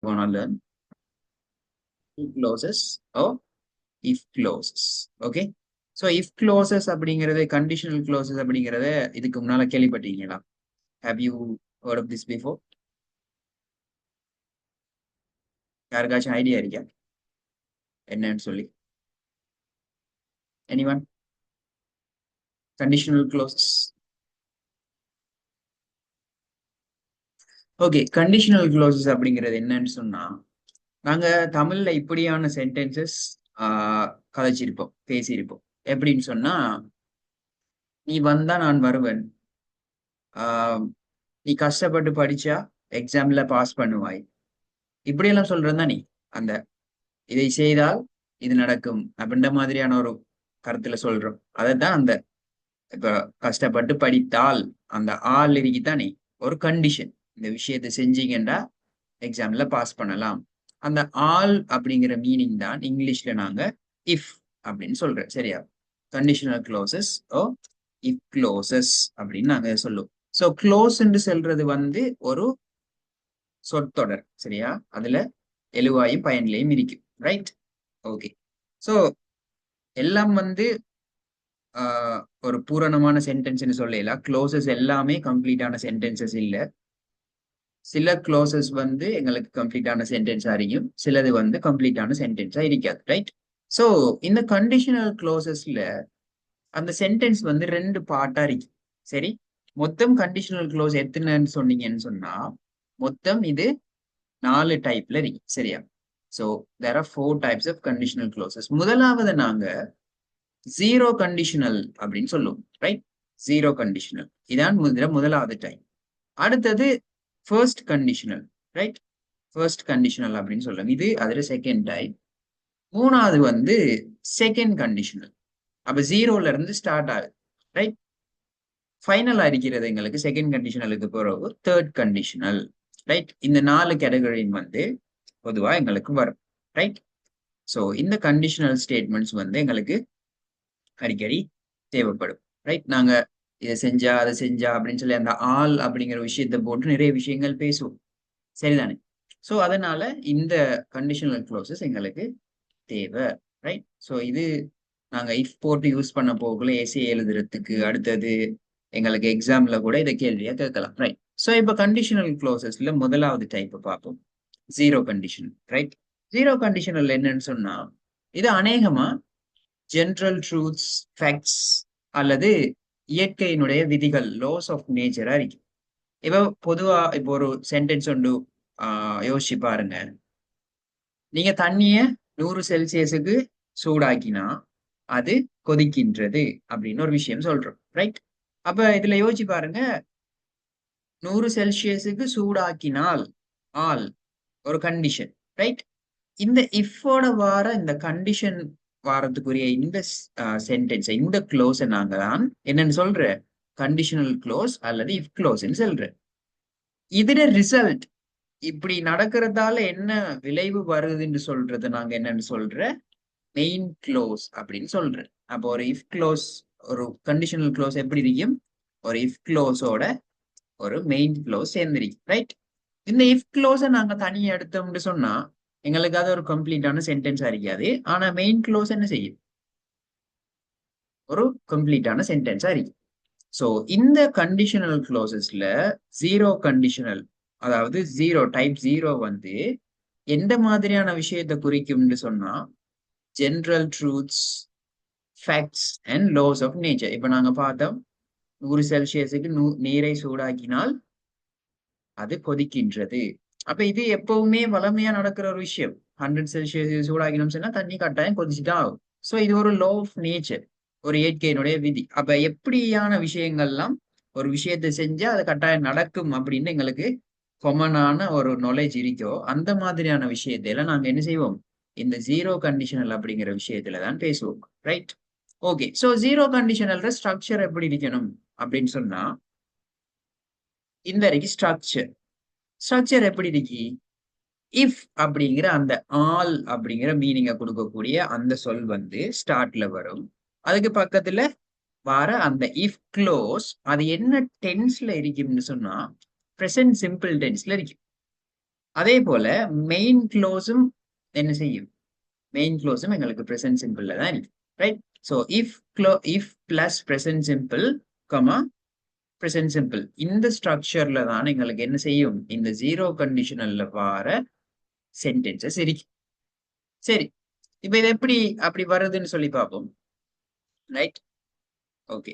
gonna learn if clauses or if clauses. Okay, so if clauses அப்படிங்கிறது conditional clauses அப்படிங்கிறத இதுக்கு முன்னால கேள்விப்பட்டீங்களா? Have you heard of this before? யாருக்காச்சும் idea இருக்கா என்னன்னு சொல்லி? Anyone? Conditional clauses. Okay, conditional closes அப்படிங்கிறது என்னன்னு சொன்னா, நாங்க தமிழ்ல இப்படியான சென்டென்சஸ் கதைச்சிருப்போம், பேசியிருப்போம். எப்படின்னு சொன்னா, நீ வந்தா நான் வருவேன், ஆஹ் நீ கஷ்டப்பட்டு படிச்சா எக்ஸாம்ல பாஸ் பண்ணுவாய், இப்படியெல்லாம் சொல்றது தான். நீ அந்த இதை செய்தால் இது நடக்கும் அப்படின்ற மாதிரியான ஒரு கருத்துல சொல்றோம். அதைத்தான் அந்த இப்ப கஷ்டப்பட்டு படித்தால் அந்த ஆள் இருக்குதானே ஒரு கண்டிஷன், இந்த விஷயத்தை செஞ்சீங்கன்னா எக்ஸாம்ல பாஸ் பண்ணலாம். அந்த ஆல் அப்படிங்கிற மீனிங் தான் இங்கிலீஷ்ல நாங்க இஃப் அப்படின்னு சொல்றோம். சரியா? Conditional clauses or if clauses அப்படின்னு நாங்க சொல்லுவோம். ஸோ க்ளோஸ் சொல்றது வந்து ஒரு சொற்றொடர். சரியா? அதுல எழுவாயும் பயன்லையும் இருக்கும். ரைட்? ஓகே. ஸோ எல்லாம் வந்து ஒரு பூரணமான சென்டென்ஸ்னு சொல்லலாம். க்ளோசஸ் எல்லாமே கம்ப்ளீட்டான சென்டென்சஸ் இல்லை. சில க்ளோசஸ் வந்து எங்களுக்கு கம்ப்ளீட்டான சென்டென்ஸா இருக்கும், சிலது வந்து கம்ப்ளீட்டான சென்டென்ஸா இருக்காது. ரைட்? ஸோ இந்த கண்டிஷனல் க்ளோசஸ்ல அந்த சென்டென்ஸ் வந்து ரெண்டு பார்ட்டா இருக்கு. சரி, மொத்தம் கண்டிஷனல் க்ளோஸ் எத்தனைன்னு சொன்னீங்கன்னு சொன்னா, மொத்தம் இது 4 டைப்ல இருக்கு. சரியா? So there are 4 types of conditional clauses. முதலாவது நாங்க ஜீரோ கண்டிஷனல் அப்படின்னு சொல்லுவோம். ரைட்? ஜீரோ கண்டிஷனல் இதான் முதலாவது டைப். அடுத்தது first conditional. Right? First conditional அப்படின்னு சொல்லுவோம். இது அதுல செகண்ட் டைப். மூணாவது வந்து செகண்ட் கண்டிஷனல். அப்ப ஜீரோல இருந்து ஸ்டார்ட் ஆகுது. ரைட்? ஃபைனலா இருக்கிறது எங்களுக்கு செகண்ட் கண்டிஷனலுக்கு பிறகு தேர்ட் கண்டிஷனல். ரைட்? இந்த 4 கேட்டகரியும் வந்து பொதுவா எங்களுக்கு வரும். ரைட்? ஸோ இந்த கண்டிஷனல் ஸ்டேட்மெண்ட்ஸ் வந்து எங்களுக்கு அடிக்கடி தேவைப்படும். ரைட்? நாங்க இதை செஞ்சா அதை செஞ்சா அப்படின்னு சொல்லி அந்த ஆல் அப்படிங்கிற விஷயத்தை போட்டு நிறைய விஷயங்கள் பேசுவோம். சரிதானே? ஸோ அதனால இந்த கண்டிஷனல் க்ளோசஸ் எங்களுக்கு தேவை. ரைட்? ஸோ இது நாங்க இஃப் போட்டு யூஸ் பண்ண போகல எஸ்ஏ எழுதுறதுக்கு, அடுத்தது எங்களுக்கு எக்ஸாம்ல கூட இதை கேள்வியா கேட்கலாம். ரைட்? ஸோ இப்போ கண்டிஷனல் க்ளோசஸ்ல முதலாவது டைப் பார்ப்போம், zero condition. Right? Zero conditional என்னன்னு சொன்னா, இது அநேகமா ஜென்ரல் ட்ரூத்ஸ், ஃபேக்ட்ஸ் அல்லது இயற்கையினுடைய விதிகள், லாஸ் ஆஃப் நேச்சரா இருக்கு. இப்போ பொதுவா இப்போ ஒரு சென்டென்ஸ் ஒன்று யோசிச்சு பாருங்க. நீங்க தண்ணிய 100 செல்சியஸுக்கு சூடாக்கினா அது கொதிக்கின்றது அப்படின்னு ஒரு விஷயம் சொல்றோம். ரைட்? அப்ப இதுல யோசிச்சு பாருங்க, 100 செல்சியஸுக்கு சூடாக்கினால் ஆல் ஒரு கண்டிஷன். ரைட்? இந்த இஃபோட வார இந்த கண்டிஷன் வாரத்துக்குரிய இந்த சென்டென்ஸ், இந்த க்ளோஸை நாங்க தான் என்னன்னு சொல்ற கண்டிஷனல் க்ளோஸ் அல்லது இஃப் க்ளோஸ்ன்னு சொல்ற. இதுல ரிசல்ட் இப்படி நடக்கிறதால என்ன விளைவு வருதுன்னு சொல்றது நாங்க என்னன்னு சொல்ற மெயின் க்ளோஸ் அப்படின்னு சொல்றேன். அப்போ ஒரு இஃப் க்ளோஸ், ஒரு கண்டிஷனல் க்ளோஸ் எப்படி இருக்கும், ஒரு இஃப் க்ளோஸோட ஒரு மெயின் க்ளோஸ் சேர்ந்திருக்கு. ரைட்? இந்த இஃப் க்ளோஸை நாங்க தனியா எடுத்தோம்னு சொன்னா எங்களுக்கு அது ஒரு கம்ப்ளீட்டான சென்டென்ஸா இருக்காது. ஆனா மெயின் க்ளோஸ் என்ன செய்யும், ஒரு கம்ப்ளீட்டான சென்டென்ஸா இருக்கு. ஸோ இந்த கண்டிஷனல் க்ளோசஸ்ல ஜீரோ கண்டிஷனல், அதாவது ஜீரோ டைப் ஜீரோ வந்து எந்த மாதிரியான விஷயத்தை குறிக்கும்னு சொன்னா, general truths, facts and laws of nature. இப்ப நாங்க பார்த்தோம், 100 செல்சியஸுக்கு நீரை சூடாக்கினால் அது கொதிக்கின்றது. அப்ப இது எப்பவுமே வளமையா நடக்கிற ஒரு விஷயம். 100 செல்சியஸ் சூடாக்கணும்னு சொன்னா தண்ணி கட்டாயம் கொதிச்சுதான் ஆகும். ஸோ இது ஒரு லா ஆஃப் நேச்சர், ஒரு இயற்கையினுடைய விதி. அப்ப எப்படியான விஷயங்கள்லாம் ஒரு விஷயத்தை செஞ்சா அது கட்டாயம் நடக்கும் அப்படின்னு எங்களுக்கு கொமனான ஒரு நாலேஜ் இருக்கோ, அந்த மாதிரியான விஷயத்துல நாங்க என்ன செய்வோம், இந்த ஜீரோ கண்டிஷனல் அப்படிங்கிற விஷயத்துல தான் பேசுவோம். Right? Okay. So zero conditional structure எப்படி இருக்கணும் அப்படின்னு சொன்னா, இந்த இருக்கு ஸ்ட்ரக்சர். ஸ்ட்ரக்சர் எப்படி இருக்கு, இஃப் அப்படிங்கிற அந்த ஆல் அப்படிங்கிற மீனிங்கை கொடுக்கக்கூடிய அந்த சொல் வந்து ஸ்டார்ட்ல வரும். அதுக்கு பக்கத்துல வர அந்த இஃப் க்ளோஸ் அது என்ன டென்ஸ்ல இருக்கும்னு சொன்னா, பிரசன்ட் சிம்பிள் டென்ஸ்ல இருக்கு. அதே போல மெயின் க்ளோஸும் என்ன செய்யும்? மெயின் க்ளோஸும் எங்களுக்கு ப்ரெசன்ட் சிம்பிள்ல தான் இருக்கு. Right? So if plus present simple comma present simple இந்த ஸ்ட்ரக்சர்ல தான் எங்களுக்கு என்ன செய்யும்? இந்த ஜீரோ கண்டிஷனல்ல வர சென்டென்சஸ் இருக்கு. சரி, இப்ப இது எப்படி அப்படி வருதுன்னு சொல்லி பார்ப்போம். ரைட்? ஓகே,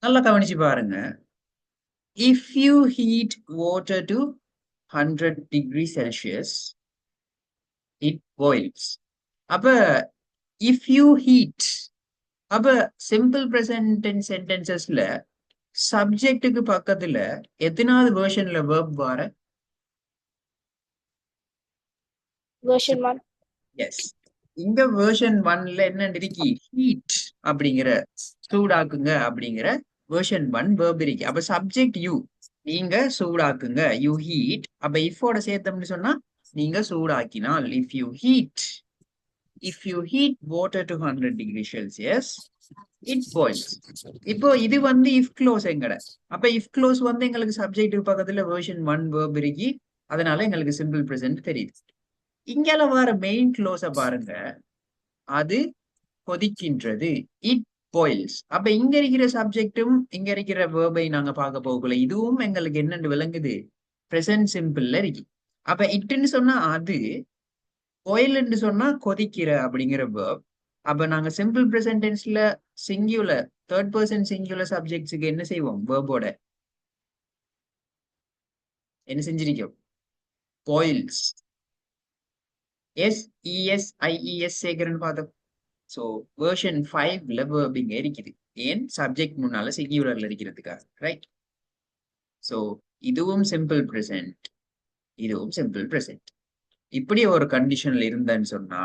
நல்லா கவனிச்சு பாருங்க. If you heat water to 100 degrees Celsius, it boils. அப்ப if you heat, அப்ப சிம்பிள் பிரசன்ட் டென்ஸ் சென்டென்சஸ்ல சப்ஜெக்ட்டுக்கு பக்கத்துல எத்தனாவது வெர்ஷன்ல verb வர? version 1. எஸ், இந்த வெர்ஷன் 1ல என்ன இருக்கு? ஹீட் அப்படிங்கிற, சூடாக்குங்க அப்படிங்கிற வெர்ஷன் 1 verb இருக்கு. அப்ப சப்ஜெக்ட் யூ, நீங்க சூடாக்குங்க, யூ ஹீட். அப்ப இஃபோட சேர்த்தோம்னு சொன்னா நீங்க சூடாக்கினால், if you heat water to 100 degree Celsius it boils. இப்போ இது வந்து இஃப் க்ளோஸ் எங்கட. அப்ப இஃப் க்ளோஸ் வந்து எங்களுக்கு சப்ஜெக்ட் பக்கத்துல வெர்ஷன் 1 verb இருக்கு. அதனால எங்களுக்கு சிம்பிள் பிரசன்ட் தெரியுது. இங்கால வர மெயின் க்ளோஸ பாருங்க, அது கொதிக்கின்றது, இட் பாயில்ஸ். அப்ப இங்க இருக்கிற சப்ஜெக்டும் இங்க இருக்கிற வேர்பை நாங்க பார்க்க போகல, இதுவும் எங்களுக்கு என்னன்னு விளங்குது? பிரசன்ட் சிம்பிள்ல இருக்கு. அப்ப இட்டுன்னு சொன்னா அது, பாயில்னு சொன்னா கொதிக்கிற அப்படிங்கிற வேர்ப். அப்ப நாங்க சிம்பிள் பிரசன்ட் டென்ஸ்ல சிங்குலர், தேர்ட் பர்சன் சிங்குலர் சப்ஜெக்ட்ஸுக்கு என்ன செய்வோம்? வேர்போட என்ன செஞ்சிருக்கோம்? பாயில்ஸ், SESIES சேர்க்கிறேன்னு பார்த்தோம். ஸோ வெர்ஷன் 5ல verb இங்க இருக்குது. ஏன்? சப்ஜெக்ட் முன்னால சிங்குலர்ல இருக்கிறதுக்காக. ரைட்? ஸோ இதுவும் சிம்பிள் பிரசன்ட், இதுவும் சிம்பிள் பிரசன்ட். இப்படி ஒரு கண்டிஷன்ல இருந்தேன்னு சொன்னா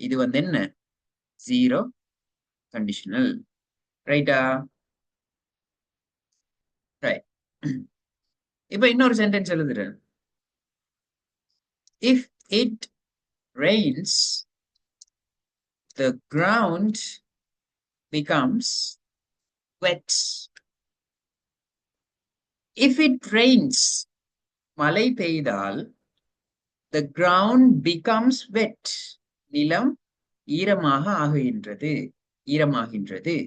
இது வந்து என்ன? Zero conditional. ரைட்டா? ரைட். இப்ப இன்னொரு சென்டென்ஸ் எழுதுறேன். If it Reigns the ground becomes wet. If it rains, மழை பெய்தால், the ground becomes wet. நிலம் ஈரமாக ஆகுகின்றது, ஈரமாகின்றது.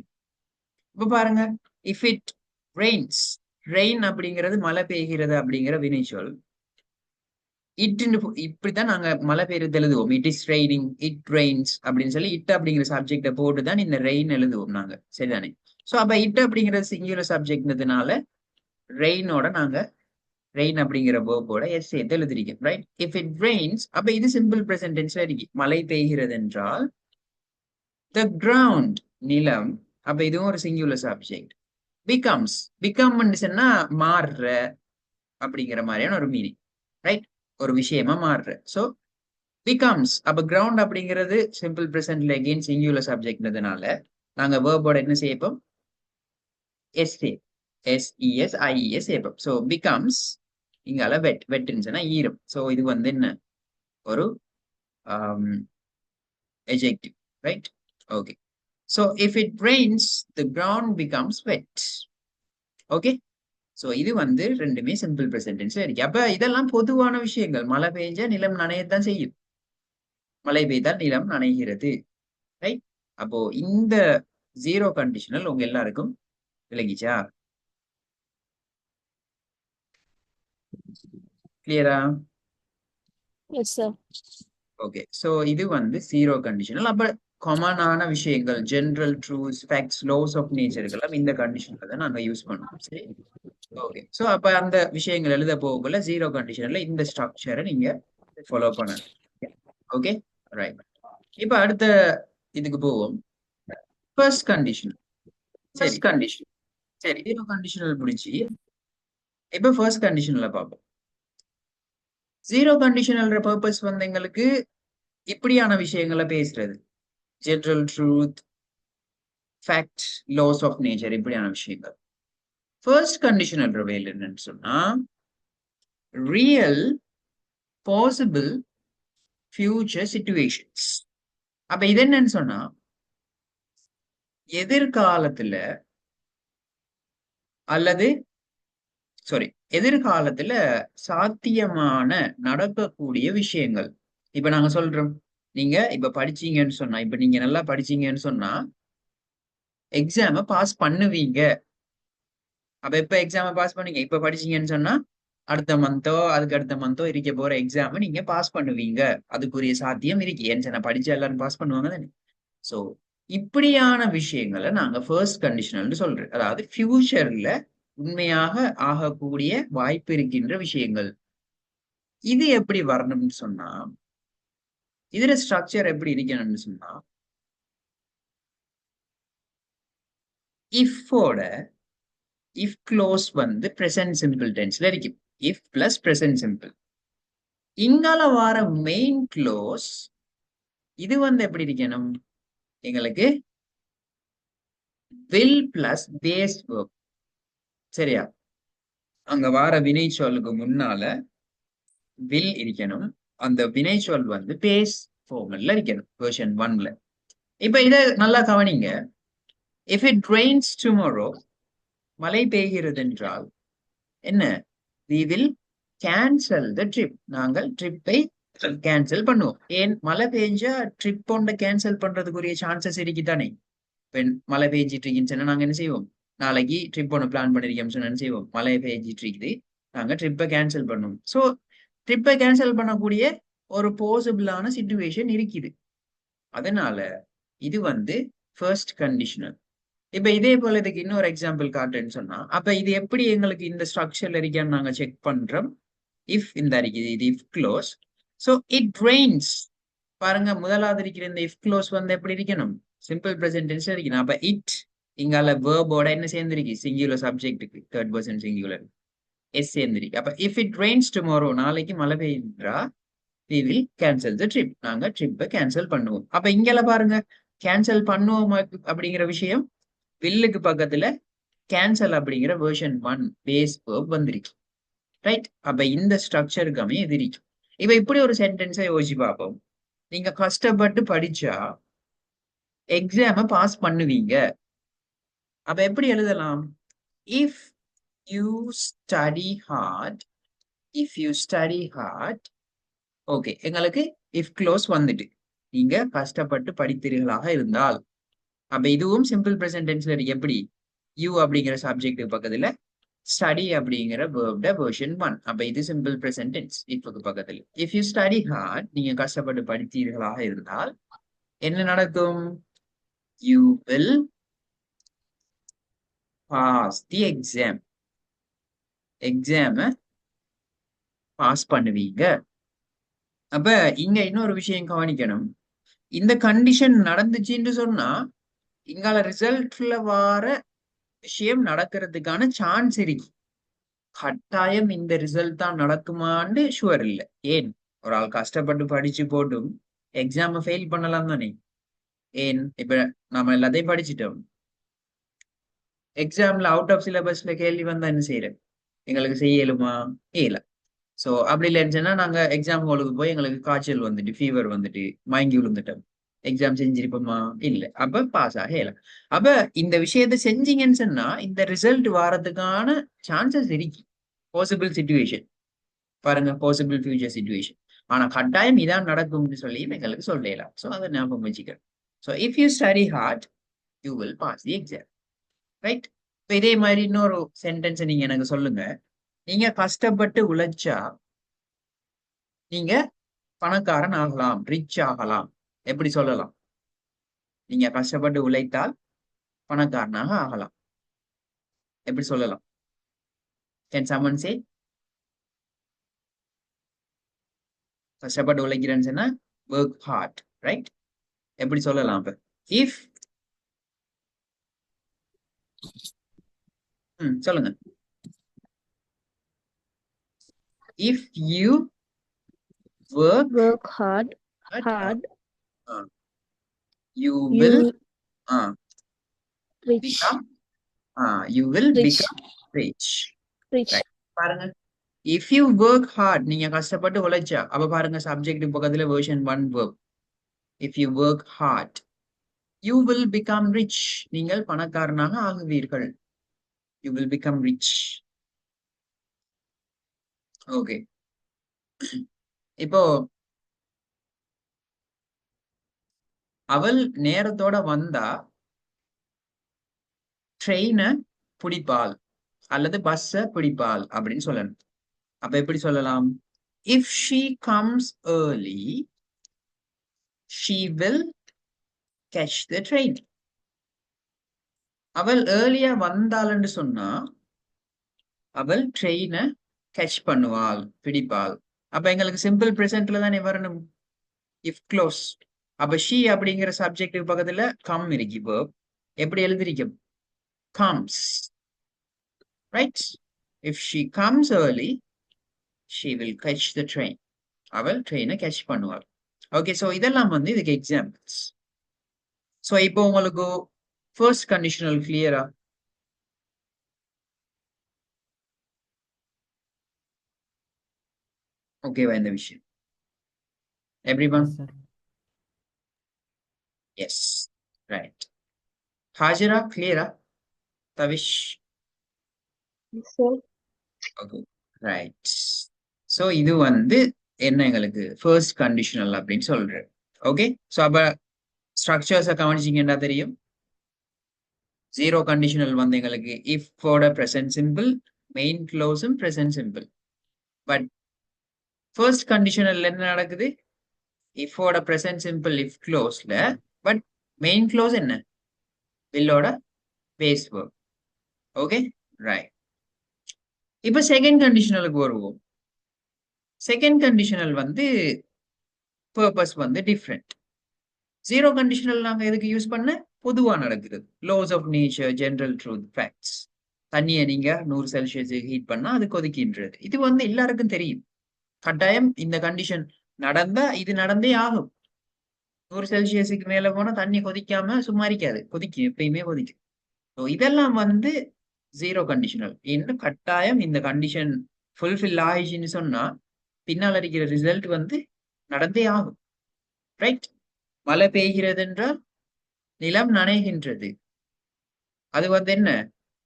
இப்ப பாருங்க, if it rains, ரெயின் அப்படிங்கிறது மழை பெய்கிறது அப்படிங்கிற வினைச்சொல். இட்னு இப்படித்தான் நாங்க மழை பெய்யறது எழுதுவோம். It is raining, it Reigns அப்படின்னு சொல்லி இட் அப்படிங்கிற சப்ஜெக்ட போட்டுதான் இந்த ரெயின் எழுதுவோம் நாங்க. சரிதானே? சோ அப்ப இட் அப்படிங்கிறது சிங்குலர் சப்ஜெக்ட்ன்றதுனால ரெயினோட நாங்க ரெயின் அப்படிங்கிற வேர்போட எஸ் சேர்த்து எழுதிருக்கோம். ரைட்? இஃப் இட் ரெயின்ஸ், அப்ப இது சிம்பிள் பிரசன்ட் டென்ஸ்ல இருக்கு. மழை பெய்கிறது என்றால் the ground, நிலம், அப்ப இதுவும் ஒரு சிங்குலர் சப்ஜெக்ட். becomes, become சொன்னா மாறுற அப்படிங்கிற மாதிரியான ஒரு மீனிங். ரைட்? ஒரு விஷயமா மாறுற. சோ becomes, அப்ப கிரவுண்ட் அப்படிங்கிறது சிம்பிள் பிரசன்ட்ல அகெயின் சிங்குலர் சப்ஜெக்ட்ன்றதுனால நாங்க வேர்போட என்ன செய்யப்போம்? எஸ் SESIES சேர்ப்போம். சோ becomes, இங்கால வெட், வெட்டுன்னு சொன்னா ஈரம். சோ இது வந்து என்ன? ஒரு adjective. Right? Okay. So if it rains, the ground becomes wet. Okay? So இது வந்து ரெண்டுமே சிம்பிள் பிரசன்ட் டென்ஸ்ல இருக்கு. அப்ப இதெல்லாம் பொதுவான விஷயங்கள். மழை பெய்ஞ்சா நிலம் நனையத்தான் செய்யும். மழை பெய்தால் நிலம் நனைகிறது. ரைட்? அப்போ இந்த ஜீரோ கண்டிஷனல் உங்க எல்லாருக்கும் விளங்கிச்சா? கிளியரா? Yes, sir. ஓகே. சோ இது வந்து ஜீரோ கண்டிஷனல். அப்ப காமனான விஷயங்கள், general truths, facts, laws of நேச்சர்கள் இந்த கண்டிஷன்ல தான் நாங்க யூஸ் பண்ணுவோம். சரி? ஓகே. சோ அப்ப அந்த விஷயங்கள் எழுத போகல ஜீரோ கண்டிஷன்ல இந்த ஸ்ட்ரக்சரை நீங்க ஃபாலோ பண்ணணும். ஓகே? ரைட். இப்ப அடுத்த இதுக்கு போவோம். First condition. சரி, கண்டிஷன். சரி, ஜீரோ கண்டிஷனல் முடிச்சு இப்ப ஃபர்ஸ்ட் கண்டிஷன்ல பார்ப்போம். ஜீரோ கண்டிஷனல்ற பர்பஸ் வந்து எங்களுக்கு இப்படியான விஷயங்களை பேசுறது. General truth, fact, laws of nature, இப்படியான விஷயங்கள். ஃபர்ஸ்ட் கண்டிஷனல் வேல் என்னன்னு சொன்னா ரியல் பாசிபிள் ஃபியூச்சர் சிச்சுவேஷன்ஸ். அப்ப இது என்னன்னு சொன்னா எதிர்காலத்துல அல்லது சாரி, எதிர்காலத்துல சாத்தியமான நடக்கக்கூடிய விஷயங்கள். இப்ப நாங்க சொல்றோம், நீங்க இப்ப படிச்சீங்கன்னு சொன்னா, இப்ப நீங்க நல்லா படிச்சீங்கன்னு சொன்னா எக்ஸாம பாஸ் பண்ணுவீங்க. அப்ப எப்ப எக்ஸாம பாஸ் பண்ணீங்க? இப்ப படிச்சீங்கன்னு சொன்னா அடுத்த மந்தோ அதுக்கு அடுத்த மந்தோ இருக்க போற எக்ஸாம நீங்க பாஸ் பண்ணுவீங்க. அதுக்குரிய சாத்தியம் இருக்கு. ஏன்னு சொன்னா படிச்ச எல்லாரும் பாஸ் பண்ணுவாங்க தானே. சோ இப்படியான விஷயங்களை நாங்க ஃபர்ஸ்ட் கண்டிஷனல்னு சொல்றோம். அதாவது ஃபியூச்சர்ல உண்மையாக ஆகக்கூடிய வாய்ப்பு இருக்கின்ற விஷயங்கள். இது எப்படி வரணும்னு சொன்னா, இதுல ஸ்ட்ரக்சர் எப்படி இருக்கணும்னு சொன்னா, இஃபோட இஃப் க்ளோஸ் வந்து பிரசன்ட் சிம்பிள் டென்ஸ்ல இருக்கு. If plus present simple. இங்கால வார மெயின் க்ளோஸ் இது வந்து எப்படி இருக்கணும்? எங்களுக்கு வில் பிளஸ் பேஸ் verb. சரியா? அங்க வார வினைச்சொல்லுக்கு முன்னால வில் இருக்கணும். அந்த வினைச்சொல் வந்து பேஸ் ஃபார்மல்ல இருக்கணும் வெர்ஷன் 1ல. இப்ப இத நல்லா கவனிங்க. If it rains tomorrow, மழை பெய்கிறது என்றால் என்ன? We will cancel the trip. நாங்கள் ட்ரிப்பை கேன்சல் பண்ணுவோம். ஏன்? மழை பெஞ்சா ட்ரிப் ஒன்றை கேன்சல் பண்றதுக்குரிய சான்சஸ் இருக்குதானே. மழை பெய்ஞ்சிட்டு இருக்குன்னு சொன்னா நாங்க என்ன செய்வோம்? நாளைக்கு ட்ரிப் ஒன்று பிளான் பண்ணிருக்கோம்னு சொன்னா என்ன செய்வோம்? மழை பெய்ஞ்சிட்டு இருக்குது, நாங்க ட்ரிப்பை கேன்சல் பண்ணுவோம். ஸோ ட்ரிப்பை கேன்சல் பண்ணக்கூடிய ஒரு பாசிபிளான சிச்சுவேஷன் இருக்குது. அதனால இது வந்து ஃபர்ஸ்ட் கண்டிஷனல். இப்ப இதே போல இதுக்கு இன்னொரு எக்ஸாம்பிள் காட்டுன்னு சொன்னா, அப்ப இது எப்படி எங்களுக்கு இந்த ஸ்ட்ரக்சர்ல இருக்கான்னு நாங்க செக் பண்றோம். இஃப் இந்த இருக்குது, இது if close. So it Reigns. பாருங்க, முதலாவது இருக்கிற இந்த இஃப் க்ளோஸ் வந்து எப்படி இருக்கணும்? சிம்பிள் பிரசன்ட் டென்ஸ் இருக்கணும். அப்ப இட் இங்கால வேர்போட என்ன சேர்ந்திருக்கு? சிங்குலர் சப்ஜெக்ட்டுக்கு தேர்ட் பர்சன் சிங்குலர் எஸ் சேர்ந்திருக்கு. அப்ப இஃப் இட் ரெயின்ஸ் டுமாரோ, நாளைக்கு மழை பெய்யுன்றா, we will cancel the trip. நாங்க ட்ரிப்பை கேன்சல் பண்ணுவோம். அப்ப இங்கல பாருங்க, கேன்சல் பண்ணுவோம் அப்படிங்கிற விஷயம் வில்லுக்கு பக்கத்துல கேன்சல் அப்படிங்கிற வெர்ஷன் 1 பேஸ் verb வந்திருக்கு. ரைட்? அப்ப இந்த ஸ்ட்ரக்சருக்குமே இது இருக்கு. இப்ப இப்படி ஒரு சென்டென்ஸை யோசிச்சு பார்ப்போம். நீங்க கஷ்டப்பட்டு படிச்சா எக்ஸாம பாஸ் பண்ணுவீங்க. அப்ப எப்படி எழுதலாம்? If you study heart, if you study heart. Okay, எங்களுக்கு இஃப் க்ளோஸ் வந்துட்டு, நீங்க கஷ்டப்பட்டு படித்தீர்களாக இருந்தால். அப்ப இதுவும் சிம்பிள் பிரசன்ட் டென்ஸ்ல இருக்கு. எப்படி? யூ அப்படிங்கிற சப்ஜெக்ட் பக்கத்துல ஸ்டடி அப்படிங்கிற வேர்ப்ட வெர்ஷன் 1. அப்ப இது சிம்பிள் பிரசன்ட் டென்ஸ் இஃப்க்கு பக்கத்துல. இஃப் யூ ஸ்டடி ஹார்ட், நீங்க கஷ்டப்பட்டு படித்தீர்களாக இருந்தால் என்ன நடக்கும்? You will pass the exam. எக்ஸாம பாஸ் பண்ணுவீங்க. அப்ப இங்க இன்னொரு விஷயம் கவனிக்கணும். இந்த கண்டிஷன் நடந்துச்சுன்னு சொன்னா இங்கால ரிசல்ட்ல வார விஷயம் நடக்கிறதுக்கான சான்ஸ் இருக்கு. கட்டாயம் இந்த ரிசல்ட் தான் நடக்குமான்னு ஷுவர் இல்லை. ஏன்? ஒரு ஆள் கஷ்டப்பட்டு படிச்சு போட்டும் எக்ஸாம ஃபெயில் பண்ணலாம் தானே. ஏன்? இப்ப நாம எல்லாத்தையும் படிச்சுட்டோம், எக்ஸாம்ல அவுட் ஆஃப் சிலபஸ்ல கேள்வி வந்தா என்ன செய்யறது? எங்களுக்கு செய்யலுமா? இல்ல. சோ அப்படி இல்லைன்னு நாங்க எக்ஸாம் ஹாலுக்கு போய் எங்களுக்கு காய்ச்சல் வந்துட்டு, ஃபீவர் வந்துட்டு, மயங்கி விழுந்துட்டோம், எக்ஸாம் செஞ்சிருப்போமா? இல்ல. அப்ப பாஸ் ஆகல. அப்ப இந்த விஷயத்த செஞ்சீங்கன்னு சொன்னா இந்த ரிசல்ட் வாரதுக்கான சான்சஸ் இருக்கு. பாசிபிள் சிச்சுவேஷன் பாருங்க, பாசிபிள் ஃபியூச்சர் சிச்சுவேஷன். ஆனா கட்டாயம் இதான் நடக்கும்னு சொல்லி எங்களுக்கு சொல்லலாம். சோ அதை ஞாபகம் வச்சுக்கிறேன். So if you study hard, you will pass the exam. Right? இதே மாதிரி இன்னொரு சென்டென்ஸ் நீங்க எனக்கு சொல்லுங்க. நீங்க கஷ்டப்பட்டு உழைச்சா நீங்க பணக்காரன் ஆகலாம், ரிச் ஆகலாம். எப்படி சொல்லலாம்? நீங்க கஷ்டப்பட்டு உழைத்தால் பணக்காரனாக ஆகலாம். எப்படி சொல்லலாம்? Can someone say? கஷ்டப்பட்டு உழைக்கிறேன்னு சொன்னா work hard, right? எப்படி சொல்லலாம்? அப்ப இஃப் சொல்லுங்க. If you work hard, you will rich, become you will rich, become rich. rich. Right? பாருங்க, if you work hard, நீங்க கஷ்டப்பட்டு உழைச்சா, அப்ப பாருங்க சப்ஜெக்ட் பக்கத்துல version 1 verb. If you work hard, you will become rich. நீங்கள் பணக்காரனாக ஆகுவீர்கள். You will become rich. Okay, இப்போ அவள் நேரத்தோட வந்தா ட்ரெயினை பிடிப்பாள் அல்லது பஸ்ஸை பிடிப்பாள் அப்படின்னு சொல்லணும். அப்ப எப்படி சொல்லலாம்? If she comes early she will catch the train. அவள் ஏர்லியா வந்தாள்னு சொன்னா அவள் ட்ரெயினை கேட்ச் பண்ணுவாள், பிடிப்பாள். அப்ப எங்களுக்கு சிம்பிள் பிரசன்ட்ல தானே வரணும், இஃப் க்ளோஸ். அப்ப ஷீ அப்படிங்கிற சப்ஜெக்ட் பக்கத்துல கம் இருக்கு, verb எப்படி எழுதிருக்கும்? comes, right? If she comes early she will catch the train. அவள் ட்ரெயினை கேட்ச் பண்ணுவாள். ஓகே, ஸோ இதெல்லாம் வந்து இதுக்கு எக்ஸாம்பிள்ஸ். ஸோ இப்போ உங்களுக்கு ஃபர்ஸ்ட் கண்டிஷனல் கிளியரா? ஓகேவா இந்த விஷயம்? Everyone? Yes, sir. Yes, right. Hajara கிளியரா? Thavish? Yes, sir. Okay, right. So இது வந்து என்ன எங்களுக்கு ஃபர்ஸ்ட் கண்டிஷனல் அப்படின்னு சொல்றேன். ஓகே, ஸோ அப்ப ஸ்ட்ரக்சர்ஸை கவனிச்சிங்கன்னா தெரியும். ஜீரோ கண்டிஷனல் வந்து எங்களுக்கு இஃபோட ப்ரெசன்ட் சிம்பிள், மெயின் க்ளோஸும் present simple. But first conditional என்ன நடக்குது? இஃபோட ப்ரெசன்ட் சிம்பிள் இஃப் க்ளோஸ்ல, பட் மெயின் க்ளோஸ் என்ன? வில்லோட பேஸ் வேர்ப். Okay, right. இப்போ செகண்ட் கண்டிஷனலுக்கு வருவோம். செகண்ட் கண்டிஷனல் வந்து பர்பஸ் வந்து டிஃப்ரெண்ட். ஜீரோ கண்டிஷனல் நாங்க எதுக்கு யூஸ் பண்ண? பொதுவா நடக்குது, laws of nature, general truth, facts. தண்ணியை நீங்க 100 செல்சியஸ் ஹீட் பண்ணா அது கொதிக்கின்றது. இது வந்து எல்லாருக்கும் தெரியும். கட்டாயம் இந்த கண்டிஷன் நடந்தா இது நடந்தே ஆகும். 100 செல்சியஸுக்கு மேல போனா தண்ணி கொதிக்காம சும்மா இருக்காது, கொதிக்கும், எப்பயுமே கொதிக்கும். ஸோ இதெல்லாம் வந்து ஜீரோ கண்டிஷனல். இன்னும் கட்டாயம் இந்த கண்டிஷன் ஃபுல்ஃபில் ஆயிடுச்சுன்னு சொன்னா பின்னால் இருக்கிற ரிசல்ட் வந்து நடந்தே ஆகும், ரைட்? மழை பெய்கிறது என்றால் நிலம் நனைகின்றது. அது வந்து என்ன,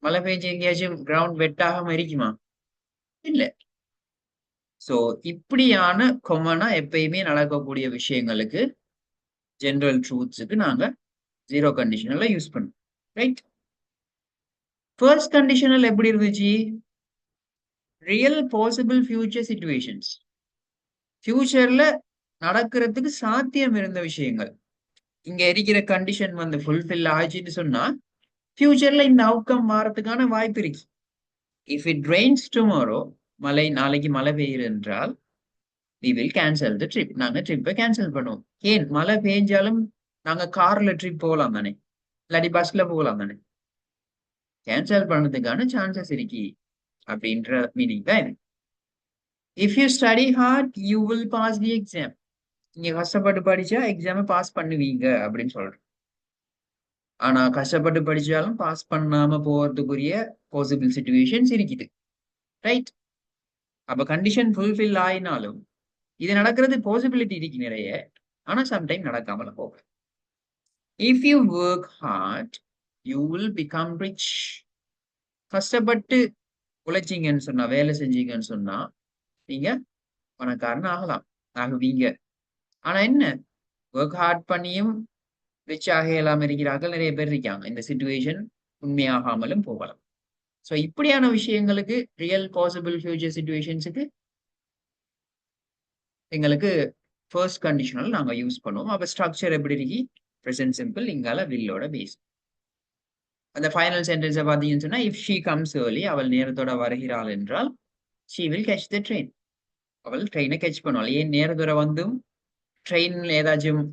மழை பெய்ஞ்சு எங்கேயாச்சும் கிரவுண்ட் வெட்டாகாம இருக்குமா? இல்ல. சோ இப்படியான கொமனா எப்பயுமே நடக்கக்கூடிய விஷயங்களுக்கு, ஜெனரல் ட்ரூத்ஸுக்கு நாங்க ஜீரோ கண்டிஷனல்ல யூஸ் பண்ணுவோம், ரைட்? ஃபர்ஸ்ட் கண்டிஷனல் எப்படி இருந்துச்சு? ரியல் பாசிபிள் ஃபியூச்சர் சிச்சுவேஷன்ஸ், ஃபியூச்சர்ல நடக்கிறதுக்கு சாத்தியம் இருந்த விஷயங்கள். இங்க இருக்கிற கண்டிஷன் வந்து ஃபுல்ஃபில் ஆச்சுன்னு சொன்னா ஃபியூச்சர்ல இந்த அவுட்கம் மாறதுக்கான வாய்ப்பு இருக்கு. இஃப் இட் ரெயின்ஸ் டுமாரோ, நாளைக்கு மழை பெய்யுது என்றால் we will cancel the trip. நாங்க ட்ரிப்பை கேன்சல் பண்ணுவோம். ஏன்? மழை பெய்ஞ்சாலும் நாங்க கார்ல ட்ரிப் போகலாம் தானே, இல்லாட்டி பஸ்ல போகலாம் தானே. கேன்சல் பண்ணதுக்கான சான்சஸ் இருக்கு அப்படின்ற மீனிங் தான் இது. If you study hard you will pass the exam. நீங்க கஷ்டப்பட்டு படிச்சா எக்ஸாமை பாஸ் பண்ணுவீங்க அப்படின்னு சொல்றேன். ஆனா கஷ்டப்பட்டு படிச்சாலும் பாஸ் பண்ணாம போறதுக்குரிய பாசிபிள் சிச்சுவேஷன்ஸ் இருக்குது, ரைட்? அப்ப கண்டிஷன் ஃபுல்ஃபில் ஆயினாலும் இது நடக்கிறது பாசிபிலிட்டி இருக்கு நிறைய, ஆனா சம்டைம் நடக்காமல போக. If you work hard you will become rich. கஷ்டப்பட்டு உழைச்சிங்கன்னு சொன்னா, வேலை செஞ்சீங்கன்னு சொன்னா நீங்க பணக்காரன் ஆகுவீங்க. ஆனா என்ன, ஒர்க் ஹார்ட் பண்ணியும் ரிச் ஆக இல்லாம இருக்கிறார்கள் நிறைய பேர் இருக்காங்க. இந்த சிச்சுவேஷன் உண்மையாகாமலும் போகலாம். ஸோ இப்படியான விஷயங்களுக்கு, ரியல் பாசிபிள் ஃபியூச்சர் சிச்சுவேஷன்ஸுக்கு எங்களுக்கு ஃபர்ஸ்ட் கண்டிஷனல் நாங்க யூஸ் பண்ணுவோம். அப்ப ஸ்ட்ரக்சர் எப்படி இருக்கு? ப்ரெசன்ட் சிம்பிள், இங்கால வில்லோட பேஸ். அந்த ஃபைனல் சென்டென்ஸை பார்த்தீங்கன்னு சொன்னா, இஃப் ஷீ கம்ஸ் ஏர்லி, அவள் நேரத்தோட வருகிறாள் என்றால் she will catch the train. அவள் ட்ரெயினை கேட்ச் பண்ணுவாள். ஏன்? நேரத்தோட வந்தும் ட்ரெயின்ல ஏதாச்சும்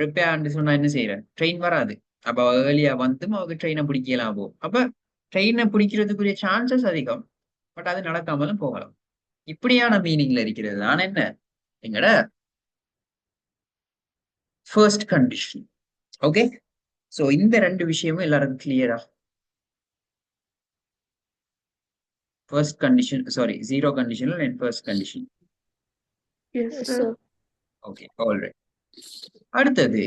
ரிப்பேர்ன்னு சொன்னா என்ன செய்யற? ட்ரெயின் வராது. அப்ப ஏர்லியா வந்தும் அவருக்கு ட்ரெயினை பிடிக்கலாம் போகும். அப்ப ட்ரெயினை பிடிக்கிறதுக்குரிய சான்சஸ் அதிகம், பட் அது நடக்காமலும் போகலாம். இப்படியான மீனிங்ல இருக்கிறது தான் என்ன எங்கட ஃபர்ஸ்ட் கண்டிஷன். ஓகே, சோ இந்த ரெண்டு விஷயமும் எல்லாருக்கும் கிளியரா? First condition, sorry, zero conditional and first condition. Yes, sir. Okay, alright. அடுத்தது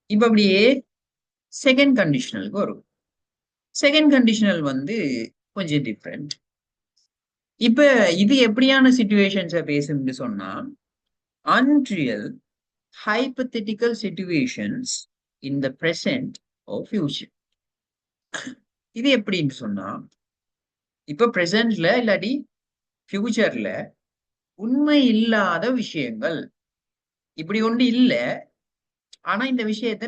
இப்ப அப்படியே செகண்ட் கண்டிஷனலுக்கு வரும். செகண்ட் கண்டிஷனல் வந்து கொஞ்சம் டிஃப்ரெண்ட். இப்ப இது எப்படியான சிச்சுவேஷன்ஸ பேசும்னு சொன்னா unreal hypothetical situations in the present or future. இது எப்படின்னு சொன்னா இப்ப பிரசன்ட்ல இல்லாட்டி ஃபியூச்சர்ல உண்மை இல்லாத விஷயங்கள் இப்படி ஒன்று இல்ல, ஆனா இந்த விஷயத்தை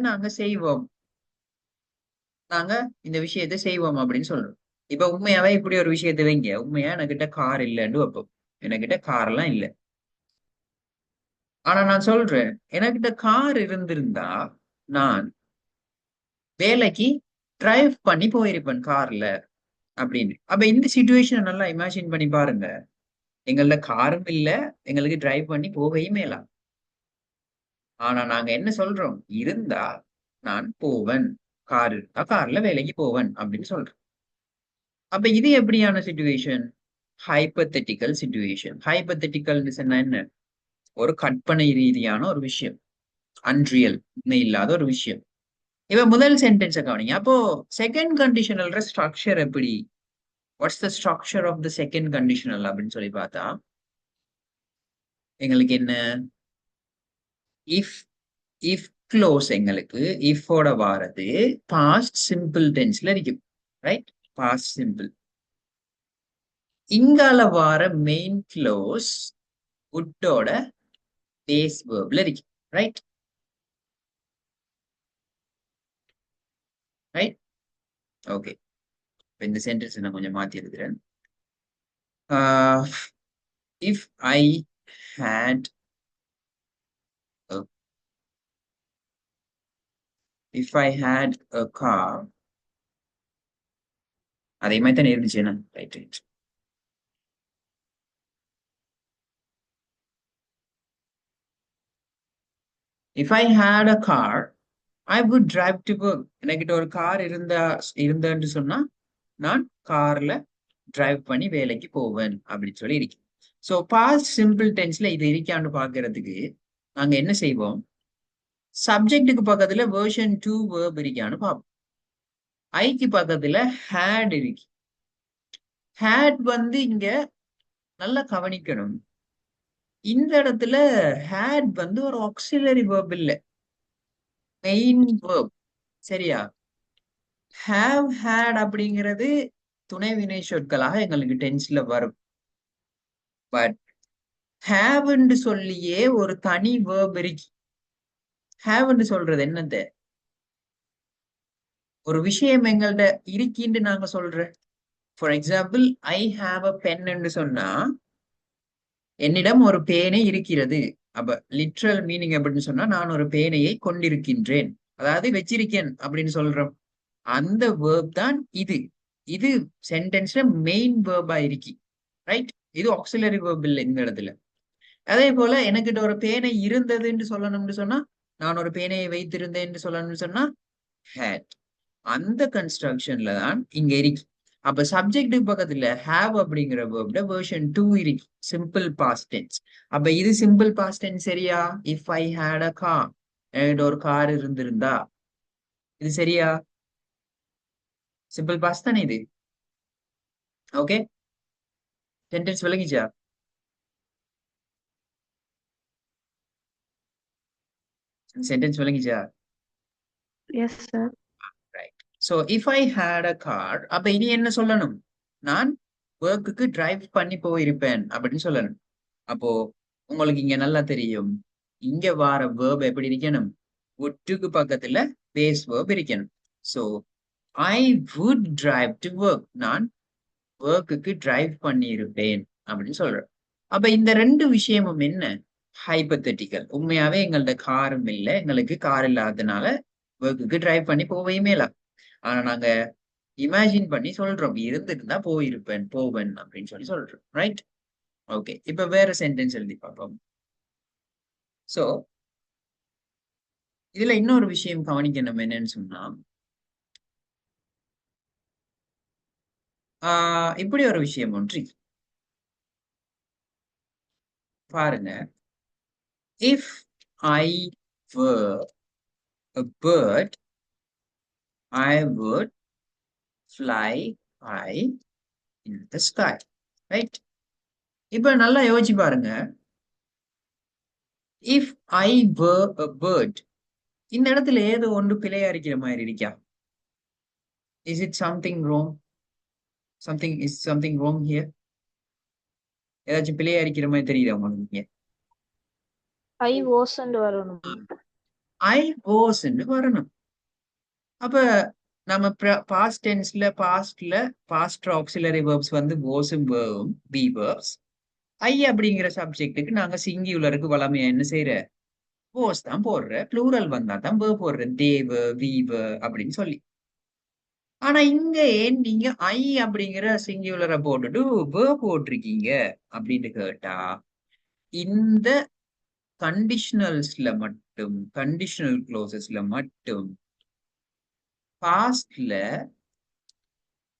நாங்க இந்த விஷயத்தை செய்வோம் அப்படின்னு சொல்றோம். இப்ப உண்மையாவே இப்படி ஒரு விஷயத்தை வைங்க, உண்மையா என்கிட்ட கார் இல்லைன்னு வைப்போம். என்கிட்ட கார் எல்லாம் இல்ல, ஆனா நான் சொல்றேன் என்கிட்ட கார் இருந்திருந்தா நான் வேலைக்கு டிரைவ் பண்ணி போயிருப்பேன் கார்ல அப்படின்னு. அப்ப இந்த சிச்சுவேஷனை நல்லா இமேஜின் பண்ணி பாருங்க. எங்கள்ட்ட காரும் இல்ல, எங்களுக்கு டிரைவ் பண்ணி போகையும் மேலாம். ஆனா நாங்க என்ன சொல்றோம், இருந்தா நான் போவேன், கார் இருந்தா கார்ல வேலைக்கு போவேன் அப்படின்னு சொல்றோம். அப்ப இது எப்படியான சிச்சுவேஷன்? Hypothetical situation. ஹைப்பத்தட்டிக்கல் என்ன? ஒரு கற்பனை ரீதியான ஒரு விஷயம், அன்ரியல், உண்மை இல்லாத ஒரு விஷயம். இப்ப முதல் சென்டென்ஸை கவனிங்க. அப்போ செகண்ட் கண்டிஷனல் ஸ்ட்ரக்சர் எப்படி? What's the structure of the second conditional அப்படின்னு சொல்லி பார்த்தா எங்களுக்கு என்ன, இஃப் இஃப் க்ளோஸ் எங்களுக்கு இஃபோட வாரது பாஸ்ட் சிம்பிள் டென்ஸ்ல இருக்கும், ரைட்? Past simple. இங்கால வார மெயின் க்ளோஸ் உட்டோட பேஸ் வேர்ப்ல இருக்கு, ரைட்? Right, okay. இந்த சென்டென்ஸ் நான் கொஞ்சம் மாத்தி எழுதுறேன். If I had if I had a car, அதே மாதிரி தான் இருந்துச்சு என்ன, right right. If I had a car, I would drive to work. எனக்கிட்ட ஒரு கார் இருந்தேன்னு சொன்னா நான் கார்ல டிரைவ் பண்ணி வேலைக்கு போவேன் அப்படின்னு சொல்லி இருக்கு. ஸோ பாஸ்ட் சிம்பிள் டென்ஸ்ல இது இருக்கான்னு பாக்குறதுக்கு நாங்க என்ன செய்வோம், சப்ஜெக்டுக்கு பக்கத்துல வெர்ஷன் 2 வேர்ப் இருக்கான்னு பார்ப்போம். ஐக்கு பக்கத்துல ஹேட் இருக்கு. ஹேட் வந்து இங்க நல்லா கவனிக்கணும், இந்த இடத்துல ஹேட் வந்து ஒரு ஆக்சிலரி வேர்ப் இல்ல, மெயின் வேர்ப். சரியா? ஹேவ் ஹேட் அப்படிங்கிறது துணை வினை சொற்களாக எங்களுக்கு டென்ஸ்ல வரும். பட் ஹேவ்ன்னு சொல்லியே ஒரு தனி வேர்ப் இருக்கு. ஹேவ்ன்னு சொல்றது என்னது, ஒரு விஷயம் எங்கள்ட்ட இருக்கின்னு நாங்க சொல்றேன். For example, I have a pen சொன்னா என்னிடம் ஒரு பேனை இருக்கிறது. அப்ப லிட்ரல் மீனிங் அப்படின்னு சொன்னா நான் ஒரு பேனையை கொண்டிருக்கின்றேன், அதாவது வச்சிருக்கேன் அப்படின்னு சொல்றோம். அந்த வேர்ப் தான் இது. இது சென்டென்ஸ்ல மெயின் வேர்பா இருக்கு, ரைட்? இது ஆக்சிலரி வேர்ப் இல்லை இந்த இடத்துல. அதே போல எனக்கிட்ட ஒரு பேனை இருந்ததுன்னு சொல்லணும்னு சொன்னா, நான் ஒரு பேனையை வைத்திருந்தேன் சொல்லணும்னு சொன்னா ஹேட். அந்த கன்ஸ்ட்ரக்ஷன்ல தான் இங்க இருக்கு. அப்ப சப்ஜெக்டுக்கு பக்கத்துல ஹேவ் அப்படிங்கிற வேர்ப்ல வெர்ஷன் 2 இருக்கு, சிம்பிள் பாஸ்ட் டென்ஸ். அப்ப இது சிம்பிள் பாஸ்ட் டென்ஸ் சரியா? If I had a car, என்கிட்ட ஒரு கார் இருந்திருந்தா, இது சரியா? சிம்பிள் பாஸ்ட் தானே இது. ஓகே, சென்டென்ஸ் விளங்கிச்சா? சென்டென்ஸ் விளங்கிச்சா? Yes, sir. Right. So if I had a car, அப்ப இனி என்ன சொல்லணும், நான் ஒர்க்குக்கு டிரைவ் பண்ணி போயிருப்பேன் அப்படின்னு சொல்லணும். அப்போ உங்களுக்கு இங்க நல்லா தெரியும், இங்க வார வேர்ப் எப்படி இருக்கணும், would பக்கத்துல பேஸ் வேர்ப் இருக்கணும். So I would drive to work, நான் ஒர்க்குக்கு டிரைவ் பண்ணி இருப்பேன் அப்படின்னு சொல்றேன். அப்ப இந்த ரெண்டு விஷயமும் என்ன, ஹைபத்தட்டிக்கல். உண்மையாவே எங்கள்ட்ட காரும் இல்லை, எங்களுக்கு கார் இல்லாததுனால ஒர்க்குக்கு டிரைவ் பண்ணி போவையுமே இல்லை. ஆனா நாங்க இமேஜின் பண்ணி சொல்றோம், இருந்திருந்தா போயிருப்பேன் போவேன் அப்படின்னு சொல்லி சொல்றோம், ரைட்? ஓகே, இப்ப வேற சென்டென்ஸ் எழுதி பார்ப்போம். சோ இதுல இன்னொரு விஷயம் கவனிக்கணும் என்னன்னு சொன்னா, இப்படி ஒரு விஷயம் ஒன்று பாருங்க. If I were a bird, I would fly high in the sky, right? இப்ப நல்லா யோசிச்சு பாருங்க. If I were a bird, இந்த இடத்துல ஏதோ ஒன்று பிழையா இருக்கிற மாதிரி இருக்கா? Is it something wrong? Something wrong here? ஏதாச்சும் பிழையா இருக்கிற மாதிரி தெரியுதா உங்களுக்கு? I wasn't வரணும். ஐ வாஸ்ன்னு வரணும். அப்ப நம்ம பாஸ்ட் டென்ஸ்ல பாஸ்ட் ஆக்சிலரி verbs வந்து வாஸும் வேர்வும் பி verbs. ஐ அப்படிங்கிற சப்ஜெக்ட்டுக்கு நாங்க சிங்கியுலருக்கு வளமையா என்ன செய்யற? வாஸ் தான் போடுற. ப்ளூரல் வந்தா தான் வேர் போடுற. தேவ வீவ அப்படின்னு சொல்லி. ஆனா இங்க ஏன் நீங்க ஐ அப்படிங்கிற சிங்கியுலரை போட்டுட்டு வேர் போட்டிருக்கீங்க அப்படின்னு கேட்டா, இந்த கண்டிஷனல் க்ளோசஸ்ல மட்டும் பாஸ்ட்ல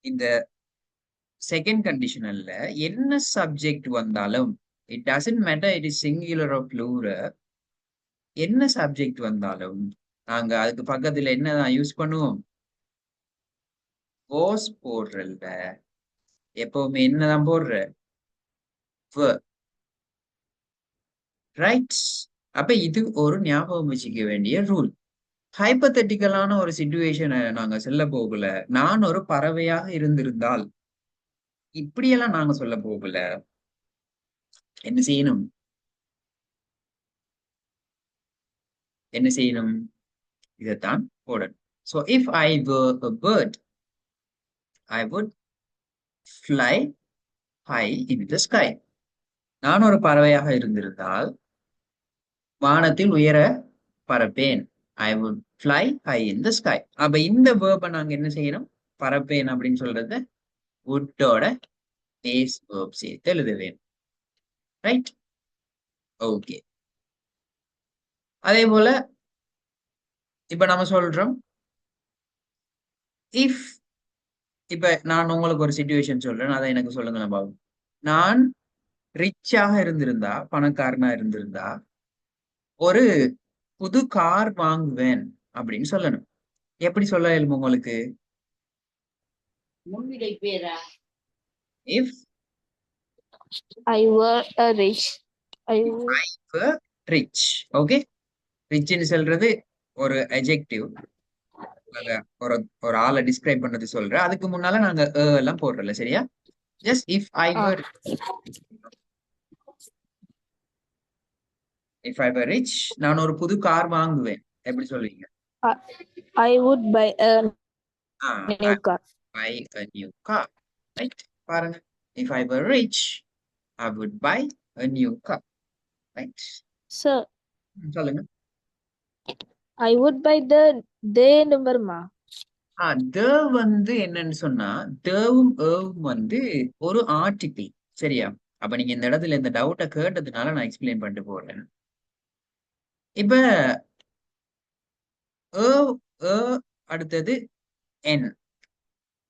இந்த செகண்ட் கண்டிஷனல்ல என்ன சப்ஜெக்ட் வந்தாலும், it doesn't matter it is singular or plural, என்ன சப்ஜெக்ட் வந்தாலும் நாங்க அதுக்கு பக்கத்துல என்னதான் யூஸ் பண்ணுவோம்? வாஸ் போடுறல்ல எப்பவுமே என்னதான் போடுற? ரைட். அப்ப இது ஒரு ஞாபகம் வச்சுக்க வேண்டிய ரூல். ஹைப்பத்தட்டிக்கலான ஒரு சிச்சுவேஷனை நாங்க சொல்ல போகல. நான் ஒரு பறவையாக இருந்திருந்தால் இப்படியெல்லாம் நாங்க சொல்ல போகல. என்ன செய்யணும்? என்ன செய்யணும்? இதைத்தான் போடணும். So if I were a bird, I would fly high in the sky. நான் ஒரு பறவையாக இருந்திருந்தால் வானத்தில் உயர பறப்பேன். I would fly high in the sky. அப்ப இந்த வேர்பை நாங்க என்ன செய்யணும்? பறப்பேன் அப்படின்னு சொல்றது would-ஓட பேஸ் வேர்ப் சேர்த்து எழுத வேண்டும். ரைட்? ஓகே. அதே போல இப்ப நம்ம சொல்றோம், இஃப் இப்ப நான் உங்களுக்கு ஒரு சிச்சுவேஷன் சொல்றேன், அதை எனக்கு சொல்லுங்க பாபு. நான் ரிச்சாக இருந்திருந்தா, பணக்காரனா இருந்திருந்தா ஒரு புது கார் வாங்குவேன் அப்படின்னு சொல்லணும். எப்படி சொல்ல இயலும் உங்களுக்கு? If I were a rich. I were rich. Okay, ரிச்னு சொல்றது ஒரு adjective. நாங்க ஒரு ஒரு ஆளை டிஸ்கிரைப் பண்ணது சொல்றேன். அதுக்கு முன்னால நாங்க எல்லாம் போடுறல, சரியா? Just if I were rich, நான் ஒரு புது கார் வாங்குவேன். எப்படி சொல்லுவீங்க? I would buy a new car. buy a new car. Right? பாருங்க. If I were rich, I would buy a new car. Right? Sir, சொல்லுங்க. I would buy the வருமா? the வந்து என்னன்னு சொன்னா, தேவும் ஏவும் வந்து ஒரு ஆர்டிகிள், சரியா? அப்ப நீங்க இந்த இடத்துல இந்த டவுட்டை கேட்டதுனால நான் எக்ஸ்பிளைன் பண்ணிட்டு போறேன். இப்ப அடுத்தது என்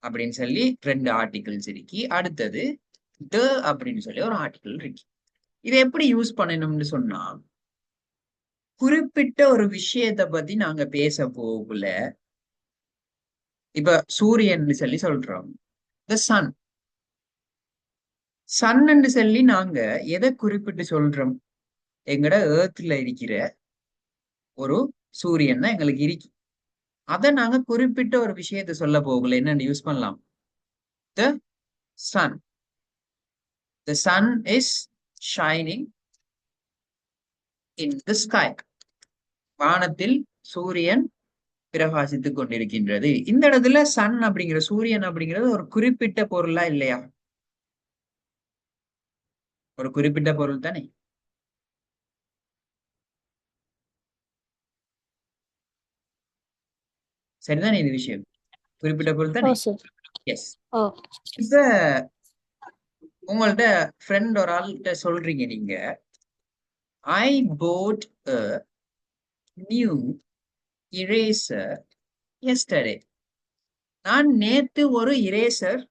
அப்படின்னு சொல்லி ரெண்டு ஆர்டிகிள்ஸ் இருக்கு. அடுத்தது த அப்படின்னு சொல்லி ஒரு ஆர்டிகிள் இருக்கு. இதை எப்படி யூஸ் பண்ணணும்னு சொன்னா, குறிப்பிட்ட ஒரு விஷயத்தை பத்தி நாங்க பேச போகல. இப்ப சூரியன் சொல்லி சொல்றோம், த சன். சன்னு சொல்லி நாங்க எதை குறிப்பிட்டு சொல்றோம்? எங்கட ஏர்த்ல இருக்கிற ஒரு சூரியன் தான் எங்களுக்கு இருக்கு. அதை நாங்க குறிப்பிட்ட ஒரு விஷயத்தை சொல்ல போகல. என்னன்னு யூஸ் பண்ணலாம்? த Sun. The sun is shining in the sky. வானத்தில் சூரியன் பிரகாசித்துக் கொண்டிருக்கின்றது. இந்த இடத்துல சன் அப்படிங்கிற சூரியன் அப்படிங்கிறது ஒரு குறிப்பிட்ட பொருளா இல்லையா? ஒரு குறிப்பிட்ட பொருள் தானே. சரிதானே இது விஷயம்? குறிப்பிட்ட பொருள் தானே. எஸ். இப்ப உங்கள்ட்ட ஃப்ரெண்ட் ஒரு ஆள்கிட்ட சொல்றீங்க நீங்க, ஐ bought a new eraser yesterday. நான் நேத்து ஒரு இரேசர்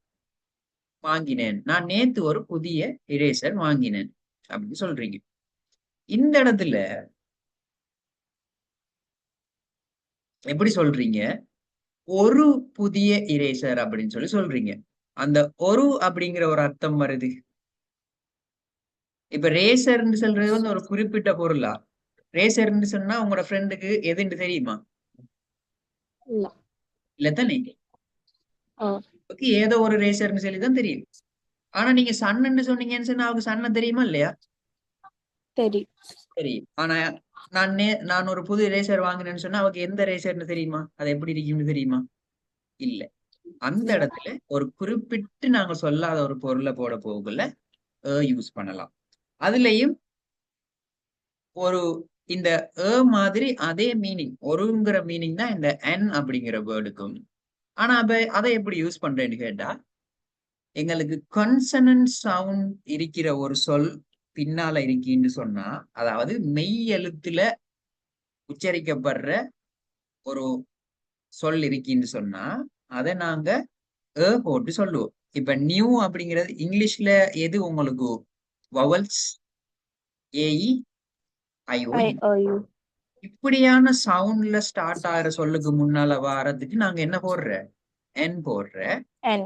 வாங்கினேன். நான் நேத்து ஒரு புதிய இரேசர் வாங்கினேன் அப்படின்னு சொல்றீங்க. இந்த இடத்துல எப்படி சொல்றீங்க? ஒரு புதிய இரேசர் அப்படின்னு சொல்லி சொல்றீங்க. அந்த ஒரு அப்படிங்கிற ஒரு அர்த்தம் வருது. இப்ப ரேசர்ன்னு சொல்றது வந்து ஒரு குறிப்பிட்ட பொருளா? ரேசர்ன்னு சொன்னா உங்களோட ஃப்ரெண்டுக்கு எதுன்னு தெரியுமா? இல்ல. இல்லத்தானே? ஆ. ஓகே, ஏதோ ஒரு ரேசர்ன்னு சொல்லிதான் தெரியும். ஆனா நீங்க சன்னு சொன்னீங்கன்னு சொன்னா அவருக்கு சன்ன தெரியுமா இல்லையா? தெரியும். தெரியும். ஆனா நான் ஒரு புது ரேசர் வாங்கினேன்னு சொன்னா அவருக்கு எந்த ரேசர்ன்னு தெரியுமா? அது எப்படி இருக்கும்னு தெரியுமா? இல்ல. அந்த இல்ல. இடத்துல ஒரு குறிப்பிட்டு நாங்க சொல்லாத ஒரு பொருளை போட போகல யூஸ் பண்ணலாம். அதுலயும் ஒரு இந்த மாதிரி அதே மீனிங் ஒருங்கிற மீனிங் தான் இந்த என் அப்படிங்கிற வேர்டுக்கும். ஆனா அதை எப்படி யூஸ் பண்றேன்னு கேட்டா, எங்களுக்கு கன்சனன்ட் சவுண்ட் இருக்கிற ஒரு சொல் பின்னால இருக்கின்னு சொன்னா, அதாவது மெய் எழுத்துல உச்சரிக்கப்படுற ஒரு சொல் இருக்கின்னு சொன்னா, அதை நாங்க போட்டு சொல்லுவோம். இப்ப நியூ அப்படிங்கிறது இங்கிலீஷ்ல எது உங்களுக்கு வவல்ஸ்? AE IO. IOU. இப்படியான சவுண்ட்ல ஸ்டார்ட் ஆகிற சொல்லுக்கு முன்னால வாரத்துக்கு நாங்க என்ன போடுற? என் போடுற. N.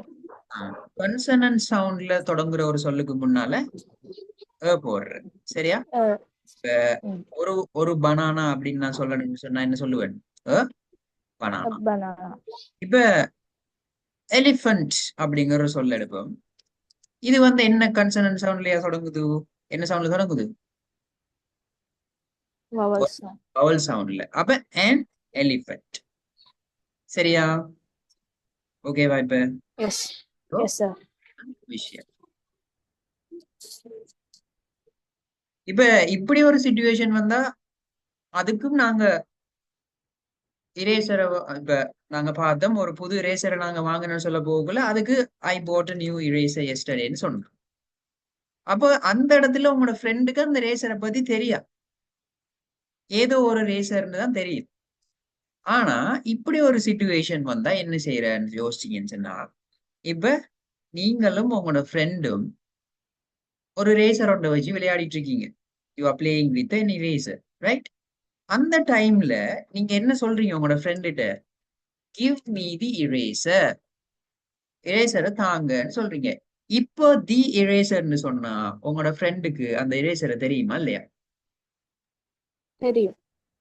கன்சனன்ட் சவுண்ட்ல தொடங்குற ஒரு சொல்லுக்கு முன்னால போடுற. சரியா? இப்ப ம். ஒரு ஒரு பனானா அப்படின்னு நான் சொல்லணும்னு சொன்னா என்ன சொல்லுவேன்? பனானா. Banana. இப்ப எலிஃபண்ட் அப்படிங்கிற ஒரு சொல்ல எடுப்போம். இது வந்து என்ன கன்சனன்ட் சவுண்ட்லயா தொடங்குது? என்ன சவுண்ட்ல தொடங்குது? Vowel sound. வவல் சவுண்ட்ல. அப்ப an elephant. சரியா? ஓகேவா இப்ப? Yes. So, Yes, sir. விஷயம். இப்ப இப்படி ஒரு சிச்சுவேஷன் வந்தா அதுக்கும் நாங்க இரேசரை இப்ப நாங்க பார்த்தோம், ஒரு புது இரேசரை நாங்க வாங்கணும்னு சொல்ல போகல அதுக்கு ஐ bought a new eraser yesterday சொன்னோம். அப்போ அந்த இடத்துல உங்களோட ஃப்ரெண்டுக்கு அந்த ரேசரை பத்தி தெரியா, ஏதோ ஒரு ரேசர்னு தான் தெரியும். ஆனா இப்படி ஒரு சிச்சுவேஷன் வந்தா என்ன செய்யறன்னு யோசிச்சீங்கன்னு சொன்னா, இப்ப நீங்களும் உங்களோட ஃப்ரெண்டும் ஒரு ரேசர் ஒன்றை வச்சு விளையாடிட்டு இருக்கீங்க. You are playing with an eraser, right? அந்த டைம்ல நீங்க என்ன சொல்றீங்க உங்களோட ஃப்ரெண்டுகிட்ட? கிவ் மீ தி இரேசர், இரேசரை தாங்கன்னு சொல்றீங்க. இப்போ தி இரேசர்னு சொன்னா உங்களோட ஃப்ரெண்டுக்கு அந்த இரேசரை தெரியுமா இல்லையா? தெரியும்.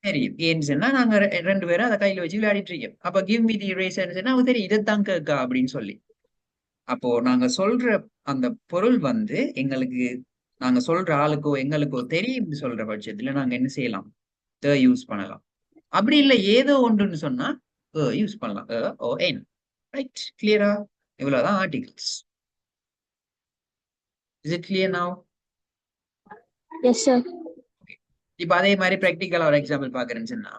தெரியும். ஏன்னு சொன்னா நாங்க ரெண்டு பேரும் அதை கையில வச்சு விளையாடிட்டு இருக்கோம். அப்ப கிவ் மீ தி இரேசர்னு சொன்னா அவ தெரியும் இதைத்தான் கேட்கா அப்படின்னு சொல்லி. அப்போ நாங்க சொல்ற அந்த பொருள் வந்து எங்களுக்கு, நாங்க சொல்ற ஆளுக்கோ எங்களுக்கோ தெரியும்னு சொல்ற பட்சத்துல நாங்க என்ன செய்யலாம்? யூஸ் பண்ணலாம். அப்படி இல்ல ஏதோ ஒன்றுன்னு சொன்னா யூஸ் பண்ணலாம். ஓ என். ரைட்? கிளியரா? இவ்வளவுதான் articles. Is it clear now? Yes, sir. இப்ப அதே மாதிரி பிராக்டிக்கலா ஒரு எக்ஸாம்பிள் பாக்குறேன்னு சொன்னா,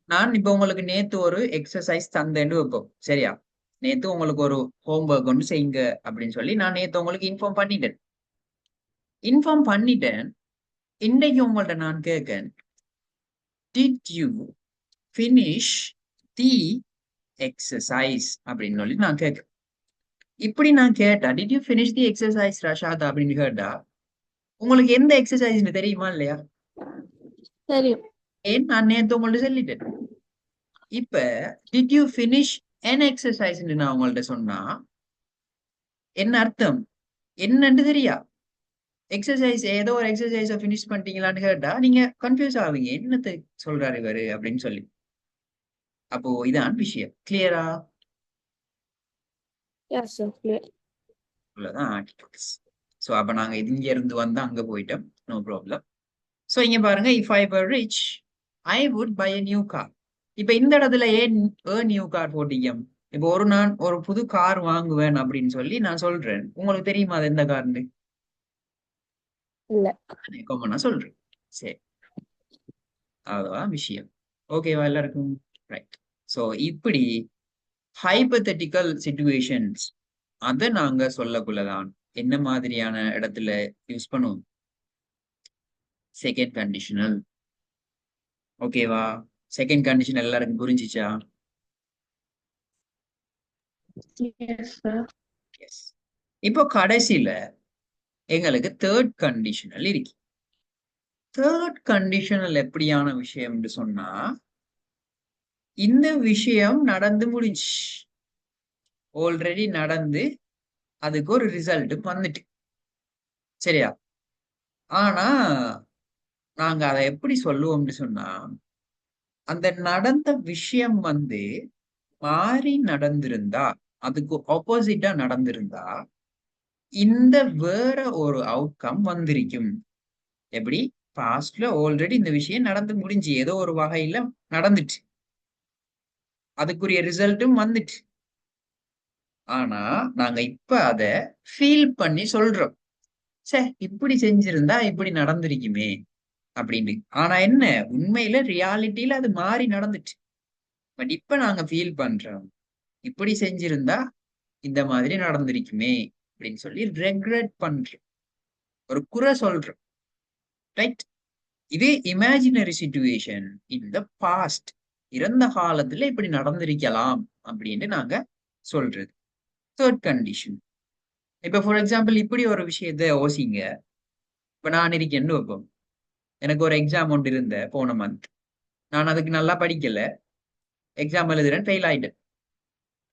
நான் இப்ப உங்களுக்கு நேத்து ஒரு எக்ஸசைஸ் தந்தேன்னு வைப்போம். சரியா? நேத்து உங்களுக்கு ஒரு ஹோம்ஒர்க் ஒன்று செய்யுங்க அப்படின்னு சொல்லி நான் நேத்து உங்களுக்கு இன்ஃபார்ம் பண்ணிட்டேன். இன்ஃபார்ம் பண்ணிட்டேன். இன்னைக்கு உங்கள்ட்ட நான் கேட்கேன், did you finish the exercise அப்படின்னு சொல்லி நான் கேட்கிறேன். இப்படி நான் கேட்டா, did you finish the exercise ரஷாதா அப்படின்னு கேட்டா உங்களுக்கு எந்த எக்ஸசைஸ்னு தெரியுமா இல்லையா? தெரியும். ஏன் நான் நேத்து உங்கள்ட்ட சொல்லிட்டேன். இப்ப டிட் யூ ஃபினிஷ் an எக்ஸசைஸ்ன்னு நான் உங்கள்ட்ட சொன்னா என்ன அர்த்தம்? என்னன்னு தெரியா? எக்ஸசைஸ் ஏதோ ஒரு எக்ஸசைஸ ஃபினிஷ் பண்ணிட்டீங்களான்னு கேட்டா நீங்க கன்ஃபியூஸ் ஆவீங்க, என்னத்தை சொல்றாரு இவரு அப்படின்னு சொல்லி. அப்போ இதான் விஷயம். கிளியரா? Yes, sir. Clear. இவ்வளவுதான் ஆர்டிகல்ஸ். ஸோ அப்ப நாங்க இங்க இருந்து வந்து அங்க போயிட்டோம். No problem. ஸோ இங்க பாருங்க, if I were rich I would buy a new car. இப்ப இந்த இடத்துல ஏன் நியூ கார் போட்டீங்க? இப்போ நான் ஒரு புது கார் வாங்குவேன் அப்படின்னு சொல்லி நான் சொல்றேன். உங்களுக்கு தெரியுமா அது எந்த கார்னு? இல்ல. காமனா சொல்றேன். சரி, அவ்வளவுதான் விஷயம். ஓகேவா எல்லாருக்கும்? ரைட். ஸோ இப்படி ஹைபோதெட்டிக்கல் சிச்சுவேஷன்ஸ் அதை நாங்க சொல்லக்குள்ளதான் என்ன மாதிரியான இடத்துல யூஸ் பண்ணுவோம்? Second conditional. ஓகேவா? செகண்ட் கண்டிஷன் எல்லாருக்கும் புரிஞ்சிச்சா? Yes, sir. எஸ். இப்போ கடைசியில எங்களுக்கு தேர்ட் கண்டிஷனல் இருக்கு. தேர்ட் கண்டிஷனல் எப்படியான விஷயம்னு சொன்னா, இந்த விஷயம் நடந்து முடிஞ்சு, ஆல்ரெடி நடந்து அதுக்கு ஒரு ரிசல்ட் வந்துட்டு, சரியா? ஆனா நாங்க அதை எப்படி சொல்லுவோம்னு சொன்னா, அந்த நடந்த விஷயம் மாறி நடந்திருந்தா, அதுக்கு ஆப்போசிட்டா நடந்திருந்தா, இந்த வேற ஒரு அவுட்கம் வந்திருக்கும். எப்படி? பாஸ்ட்ல ஆல்ரெடி இந்த விஷயம் நடந்து முடிஞ்சு ஏதோ ஒரு வகையில நடந்துட்டு, அதுக்குரிய ரிசல்ட்டும் வந்துட்டு. ஆனா நாங்க இப்ப அத ஃபீல் பண்ணி சொல்றோம். ச்சே, இப்படி செஞ்சிருந்தா இப்படி நடந்திருக்குமே அப்படின்னு. ஆனா என்ன, உண்மையில ரியாலிட்டியில அது மாறி நடந்துச்சு. பட் இப்ப நாங்க ஃபீல் பண்றோம், இப்படி செஞ்சிருந்தா இந்த மாதிரி நடந்திருக்குமே அப்படின்னு சொல்லி ரெக்ரெட் பண்றோம், ஒரு குறை சொல்றோம். ரைட்? இதே imaginary situation in the past, இறந்த காலத்துல இப்படி நடந்திருக்கலாம் அப்படின்னு நாங்க சொல்றது. Third condition. இப்ப ஃபார் எக்ஸாம்பிள் இப்படி ஒரு விஷயத்த யோசிங்க. இப்ப நான் இருக்கேன்னு வைப்போம். எனக்கு ஒரு எக்ஸாம் ஒன்று இருந்த போன மந்த். நான் அதுக்கு நல்லா படிக்கல, எக்ஸாம் எழுதுறேன், ஃபெயில் ஆயிட்டேன்.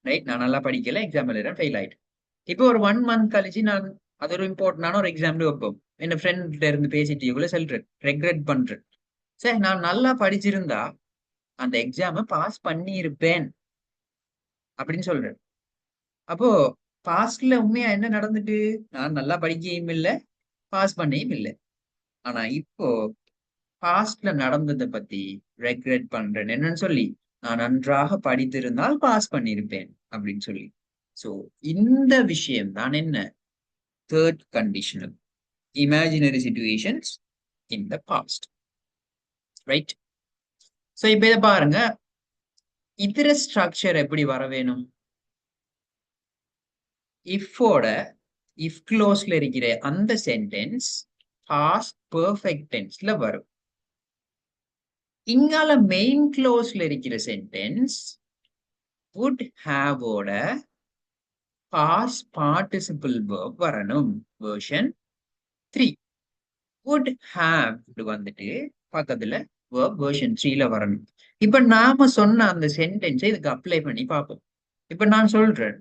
ரைட்? நான் நல்லா படிக்கல, எக்ஸாம் எழுதுறேன், ஃபெயில் ஆயிட்டேன். இப்போ ஒரு 1 மந்த் கழிச்சு நான் அது ஒரு இம்பார்ட்டன்டான ஒரு எக்ஸாம்னு வைப்போம். என் ஃப்ரெண்ட்ல இருந்து பேசிட்டு இவ்வளவு சொல்றேன், ரெக்ரெட் பண்றேன். சரி, நான் நல்லா படிச்சிருந்தா அந்த எக்ஸாம பாஸ் பண்ணியிருப்பேன் அப்படின்னு சொல்றேன். அப்போ பாஸ்ட்ல உண்மையா என்ன நடந்துட்டு? நான் நல்லா படிக்கையும் இல்லை, பாஸ் பண்ணியும் இல்லை. ஆனா இப்போ பாஸ்ட்ல நடந்ததை பத்தி ரெக்ரெட் பண்றேன். என்னன்னு சொல்லி, நான் நன்றாக படித்திருந்தால் பாஸ் பண்ணியிருப்பேன் அப்படின்னு சொல்லி. சோ இந்த விஷயம் தான் என்ன, third conditional imaginary situations in the past. Right? So இப்ப இதை பாருங்க, இதர ஸ்ட்ரக்சர் எப்படி வர வேணும்? இஃபோட இஃப் க்ளோஸ்ல இருக்கிற அந்த சென்டென்ஸ் பாஸ்ட் பெர்ஃபெக்ட் டென்ஸ்ல வரும். இங்கால மெயின் க்ளோஸ்ல இருக்கிற சென்டென்ஸ் would have ஓட பாஸ்ட் பார்ட்டிசிபிள் verb வரணும். வெர்ஷன் 3. would have வந்துட்டு பக்கத்துல verb வெர்ஷன் 3ல வரணும். இப்ப நாம சொன்ன அந்த சென்டென்ஸை இதுக்கு அப்ளை பண்ணி பார்ப்போம். இப்ப நான் சொல்றேன்,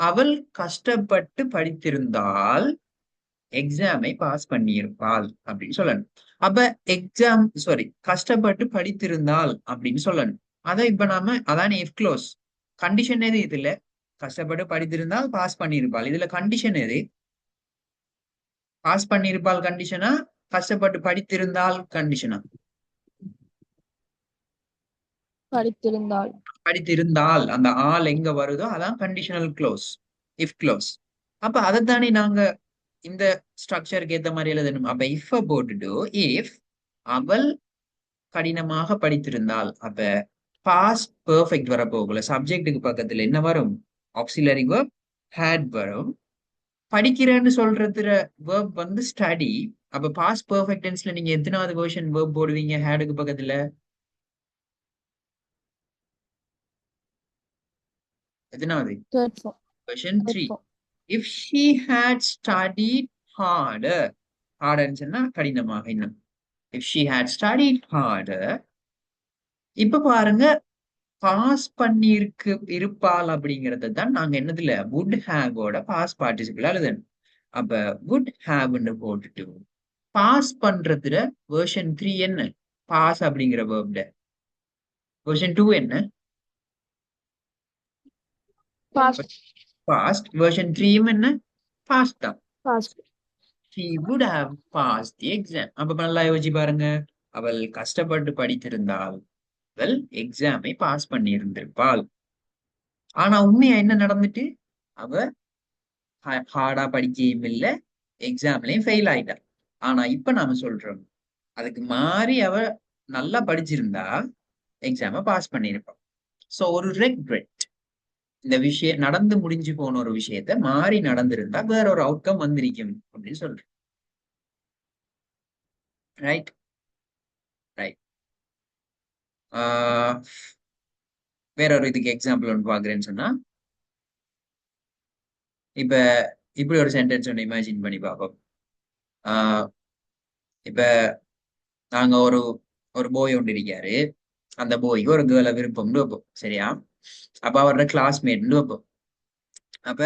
அவள் கஷ்டப்பட்டு படித்திருந்தால் எக்ஸாமை பாஸ் பண்ணியிருப்பாள் அப்படின்னு சொல்லணும். அப்ப கஷ்டப்பட்டு படித்திருந்தால் அப்படின்னு சொல்லணும். அதான் இப்ப நாம அதான இஃப் க்ளோஸ். கண்டிஷன் எது இதுல? கஷ்டப்பட்டு படித்திருந்தால் பாஸ் பண்ணியிருப்பாள். இதுல கண்டிஷன் எது? பாஸ் பண்ணியிருப்பாள் கண்டிஷனா, கஷ்டப்பட்டு படித்திருந்தால் கண்டிஷனா? படித்திருந்தாள். படித்திருந்தால் அந்த ஆள் எங்க வருதோ அதான் கண்டிஷனல் க்ளோஸ், இஃப் க்ளோஸ். அப்ப அதைத்தானே நாங்க இந்த ஸ்ட்ரக்சருக்கு ஏத்த மாதிரி எழுதணும். அப்ப இஃப் போட்டுட்டு இஃப் அவள் கடினமாக படித்திருந்தால், அப்ப பாஸ்ட் பெர்ஃபெக்ட் வரப்போகல, சப்ஜெக்டுக்கு பக்கத்துல என்ன வரும்? ஆக்சிலரி verb had வரும். படிக்கிறேன்னு சொல்றதுல verb ஸ்டடி. அப்ப பாஸ்ட் பெர்ஃபெக்ட் டென்ஸ்ல நீங்க எத்தனாவது வெர்ஷன் verb போடுவீங்க ஹேடுக்கு பக்கத்துல? எத்தனாவது? Third form. Version Third 3. form. If she had studied harder, ஹார்டர்னு சொன்னா கடினமாக. இன்னும் if she had studied harder. இப்ப பாருங்க, பாஸ் பண்ணி இருப்பாள் அப்படிங்கறத தான் நாங்க என்னதுல would have ஓட பாஸ் பார்ட்டிசிபிள் எழுதணும். அப்ப would have போட்டுட்டு பாஸ் பண்றதுல வெர்ஷன் 3 என்ன? பாஸ் அப்படிங்கிற வேர்ப்ல வெர்ஷன் 2 என்ன? Past. பாஸ்ட். வெர்ஷன் 3 என்ன? பாஸ்ட் தான். Past. she would have passed the exam. அப்ப நல்லா யோசிச்சு பாருங்க, அவள் கஷ்டப்பட்டு படித்திருந்தால் அவள் எக்ஸாமை பாஸ் பண்ணி இருந்திருப்பாள். ஆனா உண்மையா என்ன நடந்துட்டு? அவ ஹார்டா படிக்கையும் இல்ல, எக்ஸாம்லயும் ஃபெயில் ஆயிட்டா. ஆனா இப்ப நாம சொல்றோம், அதுக்கு மாறி அவ நல்லா படிச்சிருந்தா எக்ஸாம பாஸ் பண்ணிருப்பான். சோ ஒரு ரெக்ரெட், இந்த விஷயம் நடந்து முடிஞ்சு போன ஒரு விஷயத்த மாறி நடந்திருந்தா வேற ஒரு அவுட்கம் வந்திருக்கும் அப்படின்னு சொல்றேன். ரைட்? ரைட். வேற ஒரு இதுக்கு எக்ஸாம்பிள் ஒன்று பாக்குறேன்னு சொன்னா, இப்ப இப்படி ஒரு சென்டென்ஸ் ஒன்று இமேஜின் பண்ணி பார்ப்போம். ஆஹ் இப்ப நாங்க ஒரு ஒரு போய் ஒன்று இருக்காரு. அந்த போய்க்கு ஒரு கேர்ள விருப்பம்னு வைப்போம். சரியா? அப்ப அவரோட கிளாஸ்மேட்னு வைப்போம். அப்ப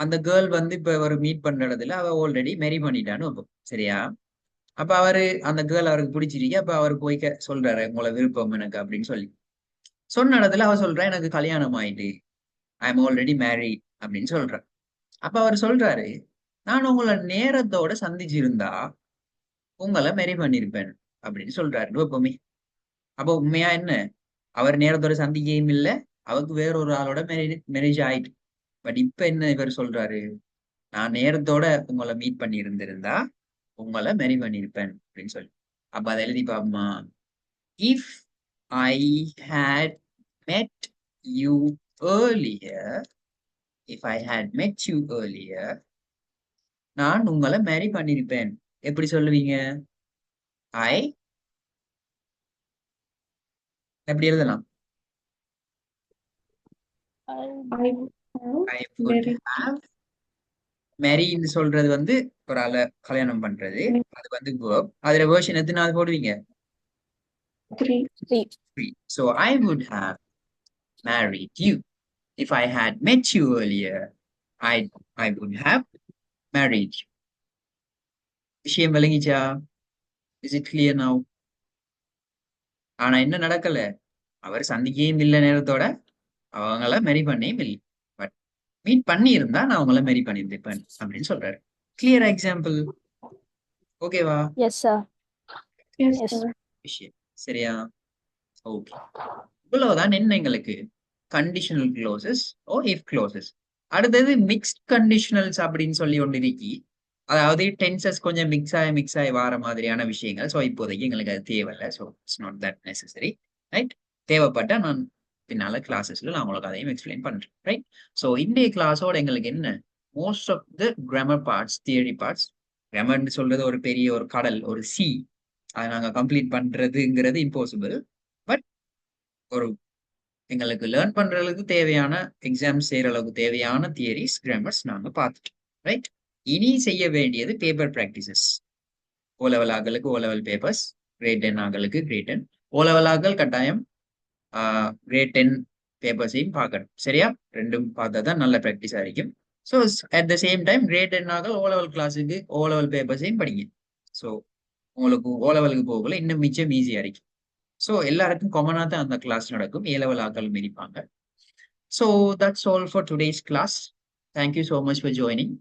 அந்த கேர்ள் வந்து இப்ப அவர் மீட் பண்ற இடத்துல அவ ஆல்ரெடி மேரி பண்ணிட்டான்னு வைப்போம். சரியா? அப்ப அவரு அந்த கேர்ள் அவருக்கு பிடிச்சிருக்கு. அப்ப அவர் போய் சொல்றாரு உங்களை விருப்பம் எனக்கு அப்படின்னு சொல்லி. சொன்ன இடத்துல அவ சொல்றா எனக்கு கல்யாணம் ஆயிட்டு ஐ எம் ஆல்ரெடி மேரிட் அப்படின்னு சொல்றா. அப்ப அவர் சொல்றாரு நான் உங்களை நேரத்தோட சந்திச்சிருந்தா உங்களை மேரி பண்ணிருப்பேன் அப்படின்னு சொல்றாரு எப்பவுமே. அப்ப உண்மையா என்ன? அவர் நேரத்தோட சந்திக்கையும் இல்ல, அவருக்கு வேற ஒரு ஆளோட மேரேஜ் ஆயிட்டு. பட் இப்ப என்ன இவர் சொல்றாரு? நான் நேரத்தோட உங்களை மீட் பண்ணி இருந்திருந்தா உங்களை மேரி பண்ணிருப்பேன் அப்படின்னு சொல்லி. அப்ப அதை எழுதி பாப்போமா? If I had met you earlier, if I had met you earlier, நான் உங்களை மேரி பண்ணிருப்பேன். எப்படி சொல்லுவீங்க? ஐ எப்படி எழுதலாம்? I I would have I would married have மேரின்னு சொல்றது வந்து ஒரு ஆளை கல்யாணம் பண்றது. அது வந்து verb. அதுல வேர்ஷன் எத்தனாவது போடுவீங்க? 3. 3. 3. So I would have married you. If I had met you earlier, I would have married you. விஷயம் விளங்கிச்சா? Is it clear now? ஆனா என்ன நடக்கல? அவர் சந்திக்கையும் இல்லை நேரத்தோட, அவங்கள மேரி பண்ணியும் இல்லை. பட் மீட் பண்ணி இருந்தா நான் அவங்கள மேரி பண்ணியிருப்பேன் அப்படின்னு சொல்றாரு. Clear example. ஓகேவா? Yes, sir. Yes, Yes. sir. விஷயம் சரியா? ஓகே. இவ்வளவுதான் என்ன எங்களுக்கு conditional clauses or if clauses. அடுத்தது மிக்ஸ்ட் கண்டிஷனல்ஸ் அப்படின்னு சொல்லி ஒன்று இருக்கி. அதாவது டென்சஸ் கொஞ்சம் மிக்ஸ் ஆகி வர மாதிரியான விஷயங்கள். ஸோ இப்போதைக்கு எங்களுக்கு அது தேவையில்லை. So it's not that necessary. Right? தேவைப்பட்டா நான் பின்னால கிளாஸஸ்ல நான் உங்களுக்கு அதையும் எக்ஸ்பிளைன் பண்றேன். ரைட்? ஸோ இன்றைய கிளாஸோட எங்களுக்கு என்ன? Most of the grammar parts, theory parts. கிராமர்னு சொல்றது ஒரு பெரிய ஒரு கடல், ஒரு சி. அதை நாங்க கம்ப்ளீட் பண்றதுங்கிறது இம்பாசிபிள். பட் ஒரு எங்களுக்கு லேர்ன் பண்றதுக்கு தேவையான எக்ஸாம் செய்யற அளவுக்கு தேவையான தியரிஸ், கிராமர்ஸ் நாங்க பார்த்துட்டோம். ரைட்? இனி செய்ய வேண்டியது பேப்பர் ப்ராக்டிசஸ். ஓ லெவல் ஆகலுக்கு ஓ லெவல் பேப்பர்ஸ், கிரேட் 10 ஆகலுக்கு கிரேட் 10. ஓ லெவல் ஆகல் கட்டாயம் கிரேட் 10 பேப்பர்ஸையும் பார்க்கணும். சரியா? ரெண்டும் பார்த்தா தான் நல்ல ப்ராக்டிஸா இருக்கும். So at the same time grade 10 ஆகல் ஓ லெவல் கிளாஸுக்கு ஓ லெவல் பேப்பர்ஸையும் படிங்க. ஸோ உங்களுக்கு ஓ லெவலுக்கு போகல இன்னும் மிச்சம் ஈஸியா இருக்கும். ஸோ எல்லாருக்கும் காமனா தான் அந்த கிளாஸ் நடக்கும். ஏ லெவல் ஆகல் மிதிப்பாங்க. So that's all for today's class. Thank you so much for joining.